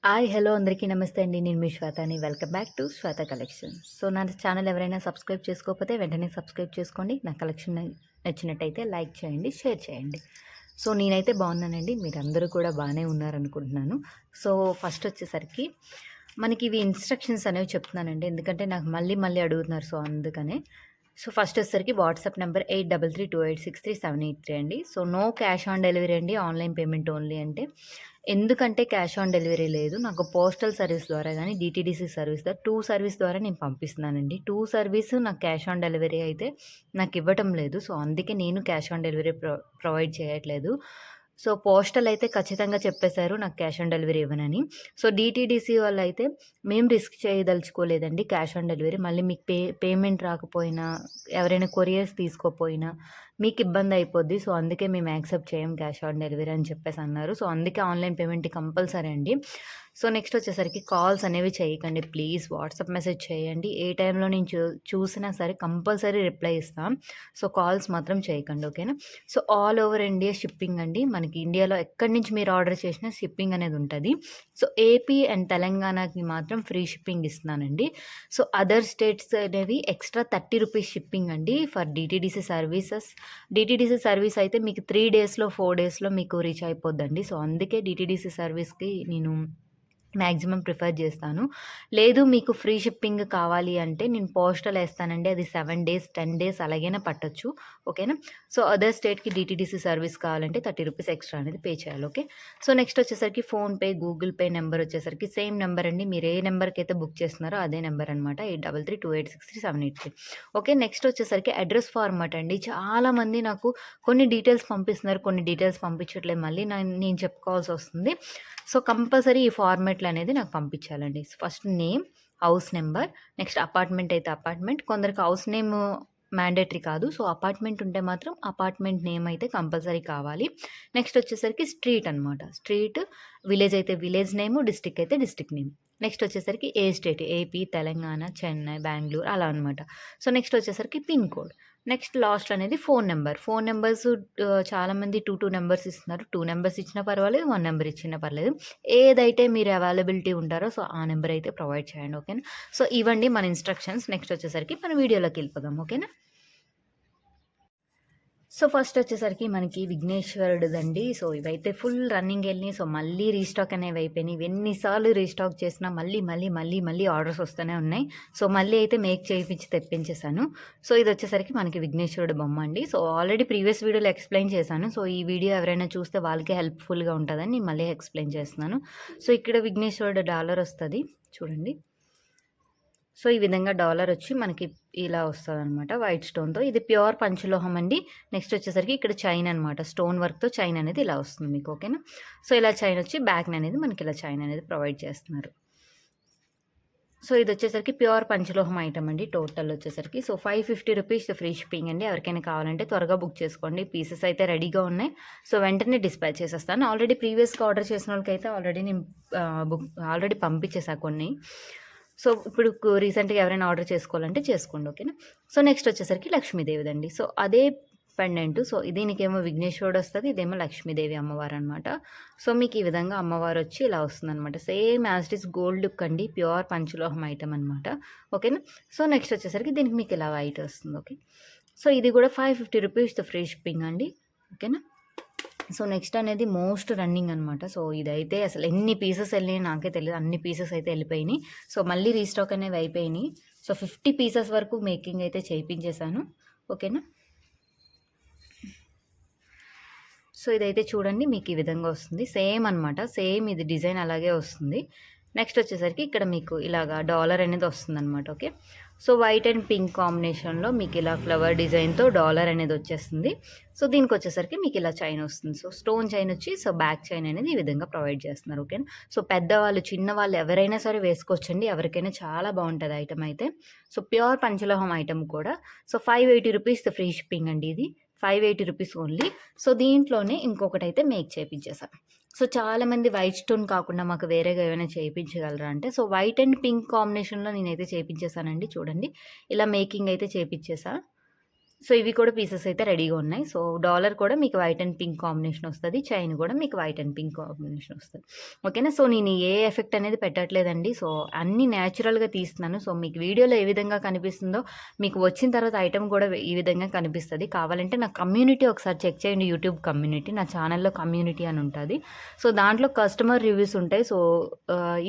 Hi hello అందరికీ నమస్తే అండి. నేను మీ శ్వేతని. Welcome back to Shweta collections. So నా ఛానల్ ఎవరైనా సబ్స్క్రైబ్ చేసుకోకపోతే వెంటనే సబ్స్క్రైబ్ చేసుకోండి. నా కలెక్షన్ నచ్చినట్టయితే లైక్ చేయండి, షేర్ చేయండి. సో నేనైతే బాగున్నానండి, మీరందరూ కూడా బాగానే ఉన్నారనుకుంటున్నాను. సో ఫస్ట్ వచ్చేసరికి మనకి ఇవి ఇన్స్ట్రక్షన్స్ అనేవి చెప్తున్నానండి, ఎందుకంటే నాకు మళ్ళీ మళ్ళీ అడుగుతున్నారు, సో అందుకనే. సో ఫస్ట్ వచ్చేసరికి వాట్సాప్ నెంబర్ 8332863783 అండి. So no cash on delivery అండి, ఆన్లైన్ పేమెంట్ ఓన్లీ. అంటే ఎందుకంటే క్యాష్ ఆన్ డెలివరీ లేదు, నాకు పోస్టల్ సర్వీస్ ద్వారా కానీ డిటీడీసీ సర్వీస్ ద్వారా 2 సర్వీస్ ద్వారా నేను పంపిస్తున్నానండి. 2 సర్వీస్ నాకు క్యాష్ ఆన్ డెలివరీ అయితే నాకు ఇవ్వటం లేదు. సో అందుకే నేను క్యాష్ ఆన్ డెలివరీ ప్రొవైడ్ చేయట్లేదు. సో పోస్టల్ అయితే ఖచ్చితంగా చెప్పేశారు నాకు క్యాష్ ఆన్ డెలివరీ ఇవ్వనని. సో డిటీడీసీ వాళ్ళు అయితే మేము రిస్క్ చేయదలుచుకోలేదండి క్యాష్ ఆన్ డెలివరీ. మళ్ళీ మీకు పేమెంట్ రాకపోయినా, ఎవరైనా కొరియర్స్ తీసుకోపోయినా మీకు ఇబ్బంది అయిపోద్ది. సో అందుకే మేము యాక్సెప్ట్ చేయం క్యాష్ ఆన్ డెలివరీ అని చెప్పేసి అన్నారు. సో అందుకే ఆన్లైన్ పేమెంట్ కంపల్సరీ అండి. సో నెక్స్ట్ వచ్చేసరికి కాల్స్ అనేవి చేయకండి ప్లీజ్, వాట్సాప్ మెసేజ్ చేయండి. ఏ టైంలో నేను చూసినా సరే కంపల్సరీ రిప్లై ఇస్తాం. సో కాల్స్ మాత్రం చేయకండి, ఓకేనా. So all over India shipping అండి, మనకి ఇండియాలో ఎక్కడి నుంచి మీరు ఆర్డర్ చేసినా షిప్పింగ్ అనేది ఉంటుంది. సో ఏపీ అండ్ తెలంగాణకి మాత్రం ఫ్రీ షిప్పింగ్ ఇస్తున్నానండి. సో అదర్ స్టేట్స్ అనేవి ఎక్స్ట్రా 30 రూపీస్ షిప్పింగ్ అండి for DTDC services. DTDC service అయితే మీకు 3 డేస్లో 4 డేస్లో మీకు రీచ్ అయిపోద్దండి. సో అందుకే డిటీడీసీ సర్వీస్కి నేను మ్యాక్సిమం ప్రిఫర్ చేస్తాను. లేదు మీకు ఫ్రీ షిప్పింగ్ కావాలి అంటే నేను పోస్టల్ వేస్తానండి, అది 7 డేస్ 10 డేస్ అలాగైనా పట్టొచ్చు, ఓకేనా. సో అదర్ స్టేట్కి డిటీడీసీ సర్వీస్ కావాలంటే 30 రూపీస్ ఎక్స్ట్రా అనేది పే చేయాలి, ఓకే. సో నెక్స్ట్ వచ్చేసరికి ఫోన్పే, గూగుల్ పే నెంబర్ వచ్చేసరికి సేమ్ నెంబర్ అండి, మీరు ఏ నెంబర్కి అయితే బుక్ చేస్తున్నారో అదే నెంబర్ అనమాట, 8332863783. ఓకే. నెక్స్ట్ వచ్చేసరికి అడ్రస్ ఫార్మాట్ అండి. చాలామంది నాకు కొన్ని డీటెయిల్స్ పంపిస్తున్నారు, కొన్ని డీటెయిల్స్ పంపించట్లేదు, మళ్ళీ నేను చెప్పుకోవాల్సి వస్తుంది. సో కంపల్సరీ ఈ ఫార్మాట్లు అనేది నాకు పంపించాలండి. First name, house number, next apartment అయితే అపార్ట్మెంట్, కొందరికి హౌస్ నేమ్ మ్యాండేటరీ కాదు. సో అపార్ట్మెంట్ ఉంటే మాత్రం అపార్ట్మెంట్ నేమ్ అయితే కంపల్సరీ కావాలి. నెక్స్ట్ వచ్చేసరికి స్ట్రీట్ అనమాట, స్ట్రీట్. విలేజ్ అయితే విలేజ్ నేము, డిస్టిక్ అయితే డిస్టిక్ నేమ్. నెక్స్ట్ వచ్చేసరికి ఏ స్టేట్, ఏపీ, తెలంగాణ, చెన్నై, బెంగళూరు అలా అనమాట. సో నెక్స్ట్ వచ్చేసరికి పిన్ కోడ్. నెక్స్ట్ లాస్ట్ అనేది ఫోన్ నెంబర్. ఫోన్ నెంబర్స్ చాలామంది 2 నెంబర్స్ ఇస్తున్నారు. 2 నెంబర్స్ ఇచ్చినా పర్వాలేదు, 1 నెంబర్ ఇచ్చినా పర్లేదు, ఏదైతే మీరు అవైలబిలిటీ ఉంటారో సో ఆ నెంబర్ అయితే ప్రొవైడ్ చేయండి, ఓకేనా. సో ఇవ్వండి మన ఇన్స్ట్రక్షన్స్. నెక్స్ట్ వచ్చేసరికి మన వీడియోలోకి వెళ్ళిపోదాం, ఓకేనా. సో ఫస్ట్ వచ్చేసరికి మనకి విఘ్నేశ్వరుడుదండి. సో ఇవైతే ఫుల్ రన్నింగ్ వెళ్ళినాయి. సో మళ్ళీ రీస్టాక్ అనేవి అయిపోయినాయి. ఎన్నిసార్లు రీస్టాక్ చేసినా మళ్ళీ మళ్ళీ మళ్ళీ మళ్ళీ ఆర్డర్స్ వస్తూనే ఉన్నాయి. సో మళ్ళీ అయితే మేక్ చేయించి తెప్పించేశాను. సో ఇది వచ్చేసరికి మనకి విఘ్నేశ్వరుడు బొమ్మ అండి. సో ఆల్రెడీ ప్రీవియస్ వీడియోలో ఎక్స్ప్లెయిన్ చేశాను. సో ఈ వీడియో ఎవరైనా చూస్తే వాళ్ళకే హెల్ప్ఫుల్గా ఉంటుందని నేను మళ్ళీ ఎక్స్ప్లెయిన్ చేస్తున్నాను. సో ఇక్కడ విఘ్నేశ్వరుడు డాలర్ వస్తుంది చూడండి. సో ఈ విధంగా డాలర్ వచ్చి మనకి ఇలా వస్తుంది అనమాట, వైట్ స్టోన్తో. ఇది ప్యూర్ పంచలోహం అండి. నెక్స్ట్ వచ్చేసరికి ఇక్కడ చైన్ అనమాట, స్టోన్ వర్క్తో చైన్ అనేది ఇలా వస్తుంది మీకు, ఓకేనా. సో ఇలా చైన్ వచ్చి బ్యాక్ అనేది మనకి ఇలా చైన్ అనేది ప్రొవైడ్ చేస్తున్నారు. సో ఇది వచ్చేసరికి ప్యూర్ పంచలోహం ఐటమ్ అండి. టోటల్ వచ్చేసరికి సో 550 రూపీస్ ఫ్రీ షిప్పింగ్ అండి. ఎవరికైనా కావాలంటే త్వరగా బుక్ చేసుకోండి. పీసెస్ అయితే రెడీగా ఉన్నాయి. సో వెంటనే డిస్పాచ్ చేసేస్తాను. ఆల్రెడీ ప్రీవియస్గా ఆర్డర్ చేసిన వాళ్ళకైతే ఆల్రెడీ నేను ఆల్రెడీ పంపించేసా కొన్ని. సో ఇప్పుడు రీసెంట్గా ఎవరైనా ఆర్డర్ చేసుకోవాలంటే చేసుకోండి, ఓకేనా. సో నెక్స్ట్ వచ్చేసరికి లక్ష్మీదేవిదండి. సో అదే పెండెంట్. సో దీనికేమో విఘ్నేశ్వరుడు వస్తుంది, ఇదేమో లక్ష్మీదేవి అమ్మవారు అనమాట. సో మీకు ఈ విధంగా అమ్మవారు వచ్చి ఇలా వస్తుంది అనమాట. Same as it is gold look అండి, ప్యూర్ పంచలోహం ఐటమ్ అనమాట, ఓకేనా. సో నెక్స్ట్ వచ్చేసరికి దీనికి మీకు ఇలా వైట్ వస్తుంది, ఓకే. సో ఇది కూడా 550 రూపీస్ ఫ్రీ షిప్పింగ్ అండి, ఓకేనా. సో నెక్స్ట్ అనేది మోస్ట్ రన్నింగ్ అనమాట. సో ఇదైతే అసలు ఎన్ని పీసెస్ వెళ్ళినాయి నాకే తెలియదు, అన్ని పీసెస్ అయితే వెళ్ళిపోయినాయి. సో మళ్ళీ రీస్టాక్ అనేవి అయిపోయినాయి. సో 50 పీసెస్ వరకు మేకింగ్ అయితే చేయించేశాను, ఓకేనా. సో ఇదైతే చూడండి మీకు ఈ విధంగా వస్తుంది, సేమ్ అనమాట, సేమ్ ఇది డిజైన్ అలాగే వస్తుంది. నెక్స్ట్ వచ్చేసరికి ఇక్కడ మీకు ఇలాగా డాలర్ అనేది వస్తుంది అనమాట, okay. So white and pink కాంబినేషన్లో మీకు ఇలా ఫ్లవర్ డిజైన్తో డాలర్ అనేది వచ్చేస్తుంది. సో దీనికి వచ్చేసరికి మీకు ఇలా చైన్ వస్తుంది. సో స్టోన్ చైన్ వచ్చి సో బ్యాక్ చైన్ అనేది ఈ విధంగా ప్రొవైడ్ చేస్తున్నారు, ఓకేనా. సో పెద్దవాళ్ళు చిన్నవాళ్ళు ఎవరైనా సరే వేసుకోవచ్చండి, ఎవరికైనా చాలా బాగుంటుంది ఐటమ్ అయితే. సో ప్యూర్ పంచలోహం ఐటమ్ కూడా. సో 580 రూపీస్ ఫ్రీ షిప్పింగ్ అండి, ఇది 580 రూపీస్ ఓన్లీ. సో దీంట్లోనే ఇంకొకటి అయితే మేక్ చేయించేసాను. సో చాలామంది వైట్ స్టోన్ కాకుండా మాకు వేరేగా ఏమైనా చేయించగలరా అంటే, సో వైట్ అండ్ పింక్ కాంబినేషన్లో నేనైతే చేయించేసానండి. చూడండి ఇలా మేకింగ్ అయితే చేయించేసా. సో ఇవి కూడా పీసెస్ అయితే రెడీగా ఉన్నాయి. సో డాలర్ కూడా మీకు వైట్ అండ్ పింక్ కాంబినేషన్ వస్తుంది. చైన్ కూడా మీకు వైట్ అండ్ పింక్ కాంబినేషన్ వస్తుంది. ఓకేనా. సో నేను ఏ ఎఫెక్ట్ అనేది పెట్టట్లేదండి. సో అన్నీ న్యాచురల్గా తీస్తున్నాను. సో మీకు వీడియోలో ఏ విధంగా కనిపిస్తుందో మీకు వచ్చిన తర్వాత ఐటమ్ కూడా ఈ విధంగా కనిపిస్తుంది. కావాలంటే నా కమ్యూనిటీ ఒకసారి చెక్ చేయండి. యూట్యూబ్ కమ్యూనిటీ, నా ఛానల్లో కమ్యూనిటీ అని ఉంటుంది. సో దాంట్లో కస్టమర్ రివ్యూస్ ఉంటాయి. సో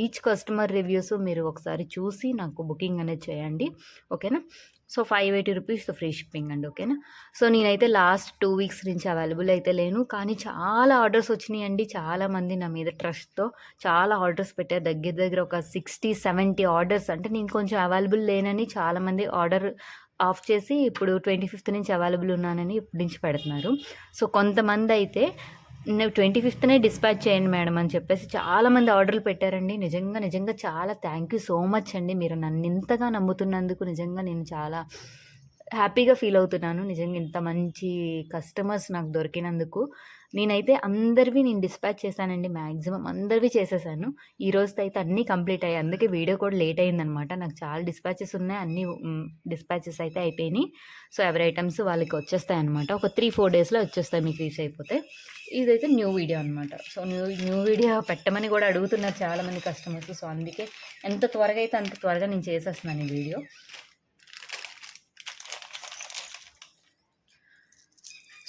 ఈచ్ కస్టమర్ రివ్యూస్ మీరు ఒకసారి చూసి నాకు బుకింగ్ అనేది చేయండి. ఓకేనా. సో 580 రూపీస్ ఫ్రీ షిప్పింగ్ అండి. ఓకేనా. సో నేనైతే లాస్ట్ 2 వీక్స్ నుంచి అవైలబుల్ అయితే లేను, కానీ చాలా ఆర్డర్స్ వచ్చినాయండి. చాలామంది నా మీద ట్రస్ట్తో చాలా ఆర్డర్స్ పెట్టారు. దగ్గర దగ్గర ఒక 60-70 ఆర్డర్స్. అంటే నేను కొంచెం అవైలబుల్ లేనని చాలామంది ఆర్డర్ ఆఫ్ చేసి ఇప్పుడు 25th నుంచి అవైలబుల్ ఉన్నానని ఇప్పటి నుంచి పెడుతున్నారు. సో కొంతమంది అయితే 25th డిస్పాచ్ చేయండి మేడం అని చెప్పేసి చాలామంది ఆర్డర్లు పెట్టారండి. నిజంగా చాలా థ్యాంక్ యూ సో మచ్ అండి. మీరు నన్ను ఇంతగా నమ్ముతున్నందుకు నిజంగా నేను చాలా హ్యాపీగా ఫీల్ అవుతున్నాను. నిజంగా ఇంత మంచి కస్టమర్స్ నాకు దొరికినందుకు. నేనైతే అందరివి నేను డిస్పాచ్ చేశానండి. మ్యాక్సిమం అందరివి చేసేసాను. ఈ రోజుతో అయితే అన్నీ కంప్లీట్ అయ్యాయి. అందుకే వీడియో కూడా లేట్ అయిందనమాట. నాకు చాలా డిస్పాచెస్ ఉన్నాయి. అన్నీ డిస్పాచెస్ అయితే అయిపోయినాయి. సో ఎవరి ఐటమ్స్ వాళ్ళకి వచ్చేస్తాయి అనమాట. ఒక 3-4 డేస్లో వచ్చేస్తాయి మీకు రీచ్ అయిపోతే. ఇదైతే న్యూ వీడియో అనమాట. సో న్యూ వీడియో పెట్టమని కూడా అడుగుతున్నారు చాలామంది కస్టమర్స్. సో అందుకే ఎంత త్వరగా అయితే అంత త్వరగా నేను చేసేస్తున్నాను ఈ వీడియో.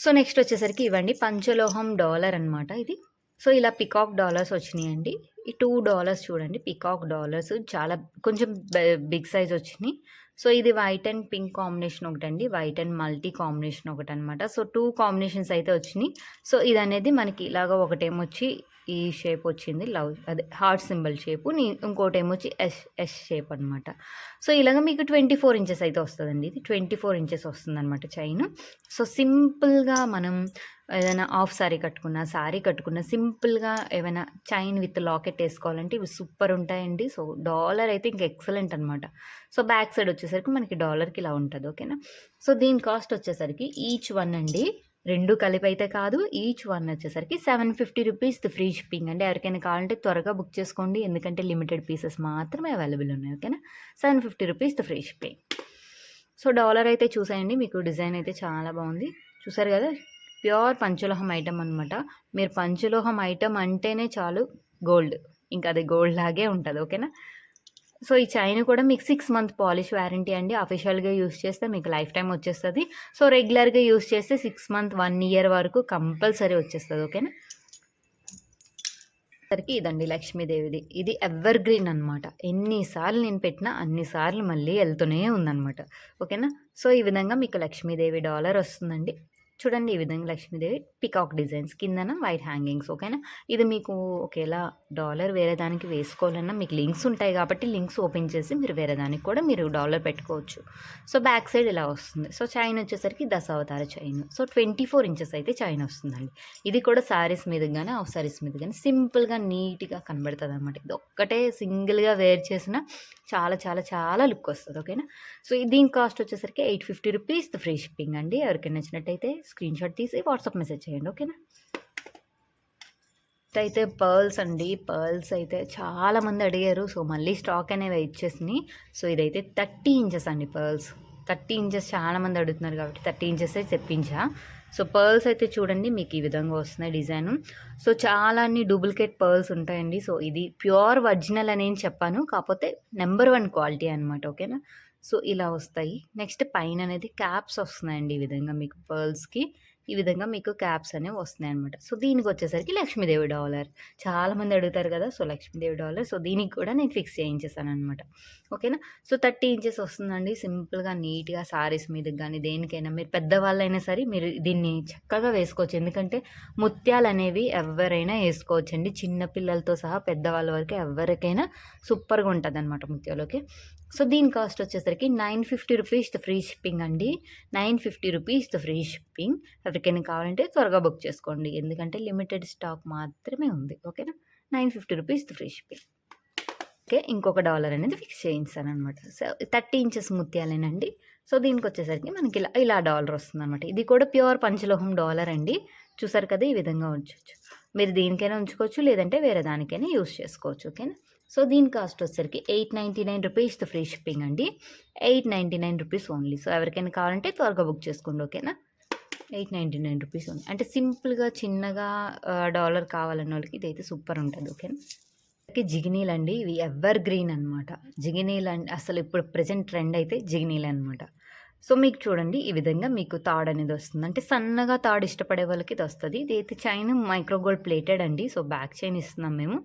సో నెక్స్ట్ వచ్చేసరికి ఇవ్వండి పంచలోహం డాలర్ అనమాట ఇది. సో ఇలా పికాక్ డాలర్స్ వచ్చినాయండి. ఈ $2 చూడండి, పికాక్ డాలర్స్ చాలా కొంచెం బిగ్ సైజ్ వచ్చినాయి. సో ఇది వైట్ అండ్ పింక్ కాంబినేషన్ ఒకటండి, వైట్ అండ్ మల్టీ కాంబినేషన్ ఒకటి అనమాట. సో 2 కాంబినేషన్స్ అయితే వచ్చినాయి. సో ఇది అనేది మనకి ఇలాగ ఒకటేమొచ్చి ఈ షేప్ వచ్చింది, లవ్ అదే హార్ట్ సింబల్ షేపు, ఇంకోటి ఏమొచ్చి ఎస్ షేప్ అనమాట. సో ఇలాగ మీకు 24 ఇంచెస్ అయితే వస్తుందండి. ఇది 24 ఇంచెస్ వస్తుంది అనమాట చైన్. సో సింపుల్గా మనం ఏదైనా హాఫ్ శారీ కట్టుకున్న సింపుల్గా ఏమైనా చైన్ విత్ లాకెట్ వేసుకోవాలంటే ఇవి సూపర్ ఉంటాయండి. సో డాలర్ అయితే ఇంకా ఎక్సలెంట్ అనమాట. సో బ్యాక్ సైడ్ వచ్చేసరికి మనకి డాలర్కి ఇలా ఉంటుంది. ఓకేనా. సో దీని కాస్ట్ వచ్చేసరికి ఈచ్ వన్ అండి, 2 కలిపి అయితే కాదు, ఈచ్ వన్ వచ్చేసరికి 750 రూపీస్ ఫ్రీ షిప్పింగ్ అండి. ఎవరికైనా కావాలంటే త్వరగా బుక్ చేసుకోండి, ఎందుకంటే లిమిటెడ్ పీసెస్ మాత్రమే అవైలబుల్ ఉన్నాయి. ఓకేనా. 750 rupees free shipping. So dollar అయితే చూసేయండి, మీకు డిజైన్ అయితే చాలా బాగుంది. చూసారు కదా, ప్యూర్ పంచలోహం ఐటమ్ అనమాట. మీరు పంచలోహం ఐటమ్ అంటేనే చాలు గోల్డ్, ఇంకా అది గోల్డ్ లాగే ఉంటుంది. ఓకేనా. సో ఈ చైన్ కూడా మీకు 6 మంత్ పాలిష్ వారంటీ అండి. అఫీషియల్గా యూస్ చేస్తే మీకు లైఫ్ టైం వచ్చేస్తుంది. సో రెగ్యులర్గా యూస్ చేస్తే 6 మంత్ 1 ఇయర్ వరకు కంపల్సరీ వచ్చేస్తుంది. ఓకేనా. సరికి ఇదండి లక్ష్మీదేవిది. ఇది ఎవర్ గ్రీన్ అనమాట. ఎన్నిసార్లు నేను పెట్టినా అన్నిసార్లు మళ్ళీ వెళ్తూనే ఉందన్నమాట. ఓకేనా. సో ఈ విధంగా మీకు లక్ష్మీదేవి డాలర్ వస్తుందండి. చూడండి ఈ విధంగా లక్ష్మీదేవి పికాక్ డిజైన్స్, కిందన వైట్ హ్యాంగింగ్స్. ఓకేనా. ఇది మీకు ఒకేలా డాలర్ వేరే దానికి వేసుకోవాలన్నా మీకు లింక్స్ ఉంటాయి కాబట్టి లింక్స్ ఓపెన్ చేసి మీరు వేరే దానికి కూడా మీరు డాలర్ పెట్టుకోవచ్చు. సో బ్యాక్ సైడ్ ఇలా వస్తుంది. సో చైన్ వచ్చేసరికి దశావతార చైన్. సో 24 ఇంచెస్ అయితే చైన్ వస్తుందండి. ఇది కూడా శారీస్ మీద కానీ హాఫ్ శారీస్ మీద కానీ సింపుల్గా నీట్గా కనబడుతుంది అనమాట. ఇది ఒక్కటే సింగిల్గా వేర్ చేసిన చాలా చాలా చాలా లుక్ వస్తుంది. ఓకేనా. సో దీని కాస్ట్ వచ్చేసరికి 850 రూపీస్ ఫ్రీ షిప్పింగ్ అండి. ఎవరికైనా నచ్చినట్టయితే స్క్రీన్ షాట్ తీసి వాట్సాప్ మెసేజ్ చేయండి. ఓకేనా. అయితే పర్ల్స్ అండి, పర్ల్స్ అయితే చాలామంది అడిగారు. సో మళ్ళీ స్టాక్ అనేవి ఇచ్చేసినాయి. సో ఇదైతే 30 ఇంచెస్ అండి పర్ల్స్. 30 ఇంచెస్ చాలామంది అడుగుతున్నారు కాబట్టి 30 ఇంచెస్ అయితే తెప్పించా. సో పర్ల్స్ అయితే చూడండి మీకు ఈ విధంగా వస్తున్నాయి డిజైన్. సో చాలా అన్ని డూప్లికేట్ పర్ల్స్ ఉంటాయండి. సో ఇది ప్యూర్ ఒరిజినల్ అని చెప్పాను, కాకపోతే నెంబర్ 1 క్వాలిటీ అనమాట. ఓకేనా. సో ఇలా వస్తాయి. నెక్స్ట్ పైన అనేది క్యాప్స్ వస్తున్నాయండి. ఈ విధంగా మీకు పర్ల్స్కి ఈ విధంగా మీకు క్యాప్స్ అనేవి వస్తున్నాయి అనమాట. సో దీనికి వచ్చేసరికి లక్ష్మీదేవి డాలర్ చాలామంది అడుగుతారు కదా. సో లక్ష్మీదేవి డాలర్, సో దీనికి కూడా నేను ఫిక్స్ చేయించేసాను అనమాట. ఓకేనా. సో 30 ఇంచెస్ వస్తుందండి. సింపుల్గా నీట్గా సారీస్ మీదకి కానీ దేనికైనా, మీరు పెద్దవాళ్ళైనా సరే మీరు దీన్ని చక్కగా వేసుకోవచ్చు. ఎందుకంటే ముత్యాలు అనేవి ఎవరైనా వేసుకోవచ్చండి, చిన్నపిల్లలతో సహా పెద్దవాళ్ళ వరకు ఎవరికైనా సూపర్గా ఉంటుంది అనమాట ముత్యాలు. ఓకే. సో దీని కాస్ట్ వచ్చేసరికి 950 రూపీస్ ఫ్రీ షిప్పింగ్ అండి. 950 రూపీస్ ఫ్రీ షిప్పింగ్. ఎవరికైనా కావాలంటే త్వరగా బుక్ చేసుకోండి, ఎందుకంటే లిమిటెడ్ స్టాక్ మాత్రమే ఉంది. ఓకేనా. 950 రూపీస్ ఫ్రీ షిప్పింగ్. ఓకే. ఇంకొక డాలర్ అనేది ఫిక్స్ చేయించాను అనమాట. So 30 inches ముత్యాలేనండి. సో దీనికి వచ్చేసరికి మనకి ఇలా డాలర్ వస్తుంది అనమాట. ఇది కూడా ప్యూర్ పంచలోహం డాలర్ అండి. చూసారు కదా, ఈ విధంగా ఉంచవచ్చు. మీరు దీనికైనా ఉంచుకోవచ్చు, లేదంటే వేరే దానికైనా యూస్ చేసుకోవచ్చు. ఓకేనా. సో దీని కాస్ట్ వచ్చేసరికి 899 రూపీస్ ఫ్రీ షిప్పింగ్ అండి. 899 రూపీస్ ఓన్లీ. సో ఎవరికైనా కావాలంటే త్వరగా బుక్ చేసుకోండి. ఓకేనా. 899 రూపీస్ ఓన్లీ. అంటే సింపుల్గా చిన్నగా డాలర్ కావాలన్న వాళ్ళకి ఇదైతే సూపర్ ఉంటుంది. ఓకేనా. జిగినీలు ఇవి ఎవర్ గ్రీన్ అనమాట. జిగినీలు అసలు ఇప్పుడు ప్రజెంట్ ట్రెండ్ అయితే జిగినీలు అనమాట. సో మీకు చూడండి ఈ విధంగా మీకు తాడు అనేది వస్తుంది. అంటే సన్నగా తాడు ఇష్టపడే వాళ్ళకి ఇది వస్తుంది. ఇది అయితే చైన్ మైక్రో గోల్డ్ ప్లేటెడ్ అండి. సో బ్యాక్ చైన్ ఇస్తున్నాం మేము.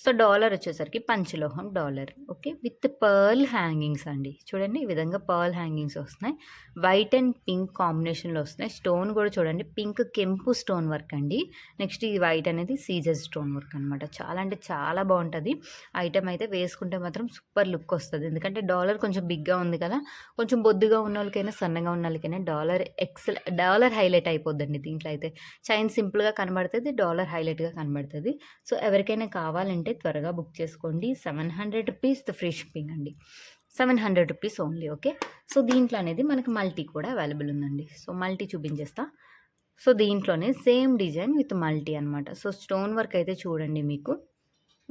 సో డాలర్ వచ్చేసరికి పంచలోహం dollar. Okay, with pearl hangings అండి. చూడండి ఈ విధంగా పర్ల్ హ్యాంగింగ్స్ వస్తున్నాయి. వైట్ అండ్ పింక్ కాంబినేషన్లో వస్తున్నాయి. స్టోన్ కూడా చూడండి పింక్ కెంపు స్టోన్ వర్క్ అండి. నెక్స్ట్ ఈ వైట్ అనేది సీజర్ స్టోన్ వర్క్ అనమాట. చాలా అంటే చాలా బాగుంటుంది. ఐటమ్ అయితే వేసుకుంటే మాత్రం సూపర్ లుక్ వస్తుంది. ఎందుకంటే డాలర్ కొంచెం బిగ్గా ఉంది కదా, కొంచెం బొద్దుగా ఉన్న వాళ్ళకైనా సన్నగా ఉన్న వాళ్ళకైనా డాలర్ హైలైట్ అయిపోద్దండి. దీంట్లో అయితే చైన్ సింపుల్గా కనబడుతుంది, డాలర్ హైలైట్గా కనబడుతుంది. సో ఎవరికైనా కావాలంటే త్వరగా బుక్ చేసుకోండి. 700 రూపీస్ ఫ్రీ షిప్పింగ్ అండి. 700 రూపీస్ ఓన్లీ. ఓకే. సో దీంట్లో అనేది మనకి మల్టీ కూడా అవైలబుల్ ఉందండి. సో మల్టీ చూపించేస్తా. సో దీంట్లోనే సేమ్ డిజైన్ విత్ మల్టీ అనమాట. సో స్టోన్ వర్క్ అయితే చూడండి మీకు.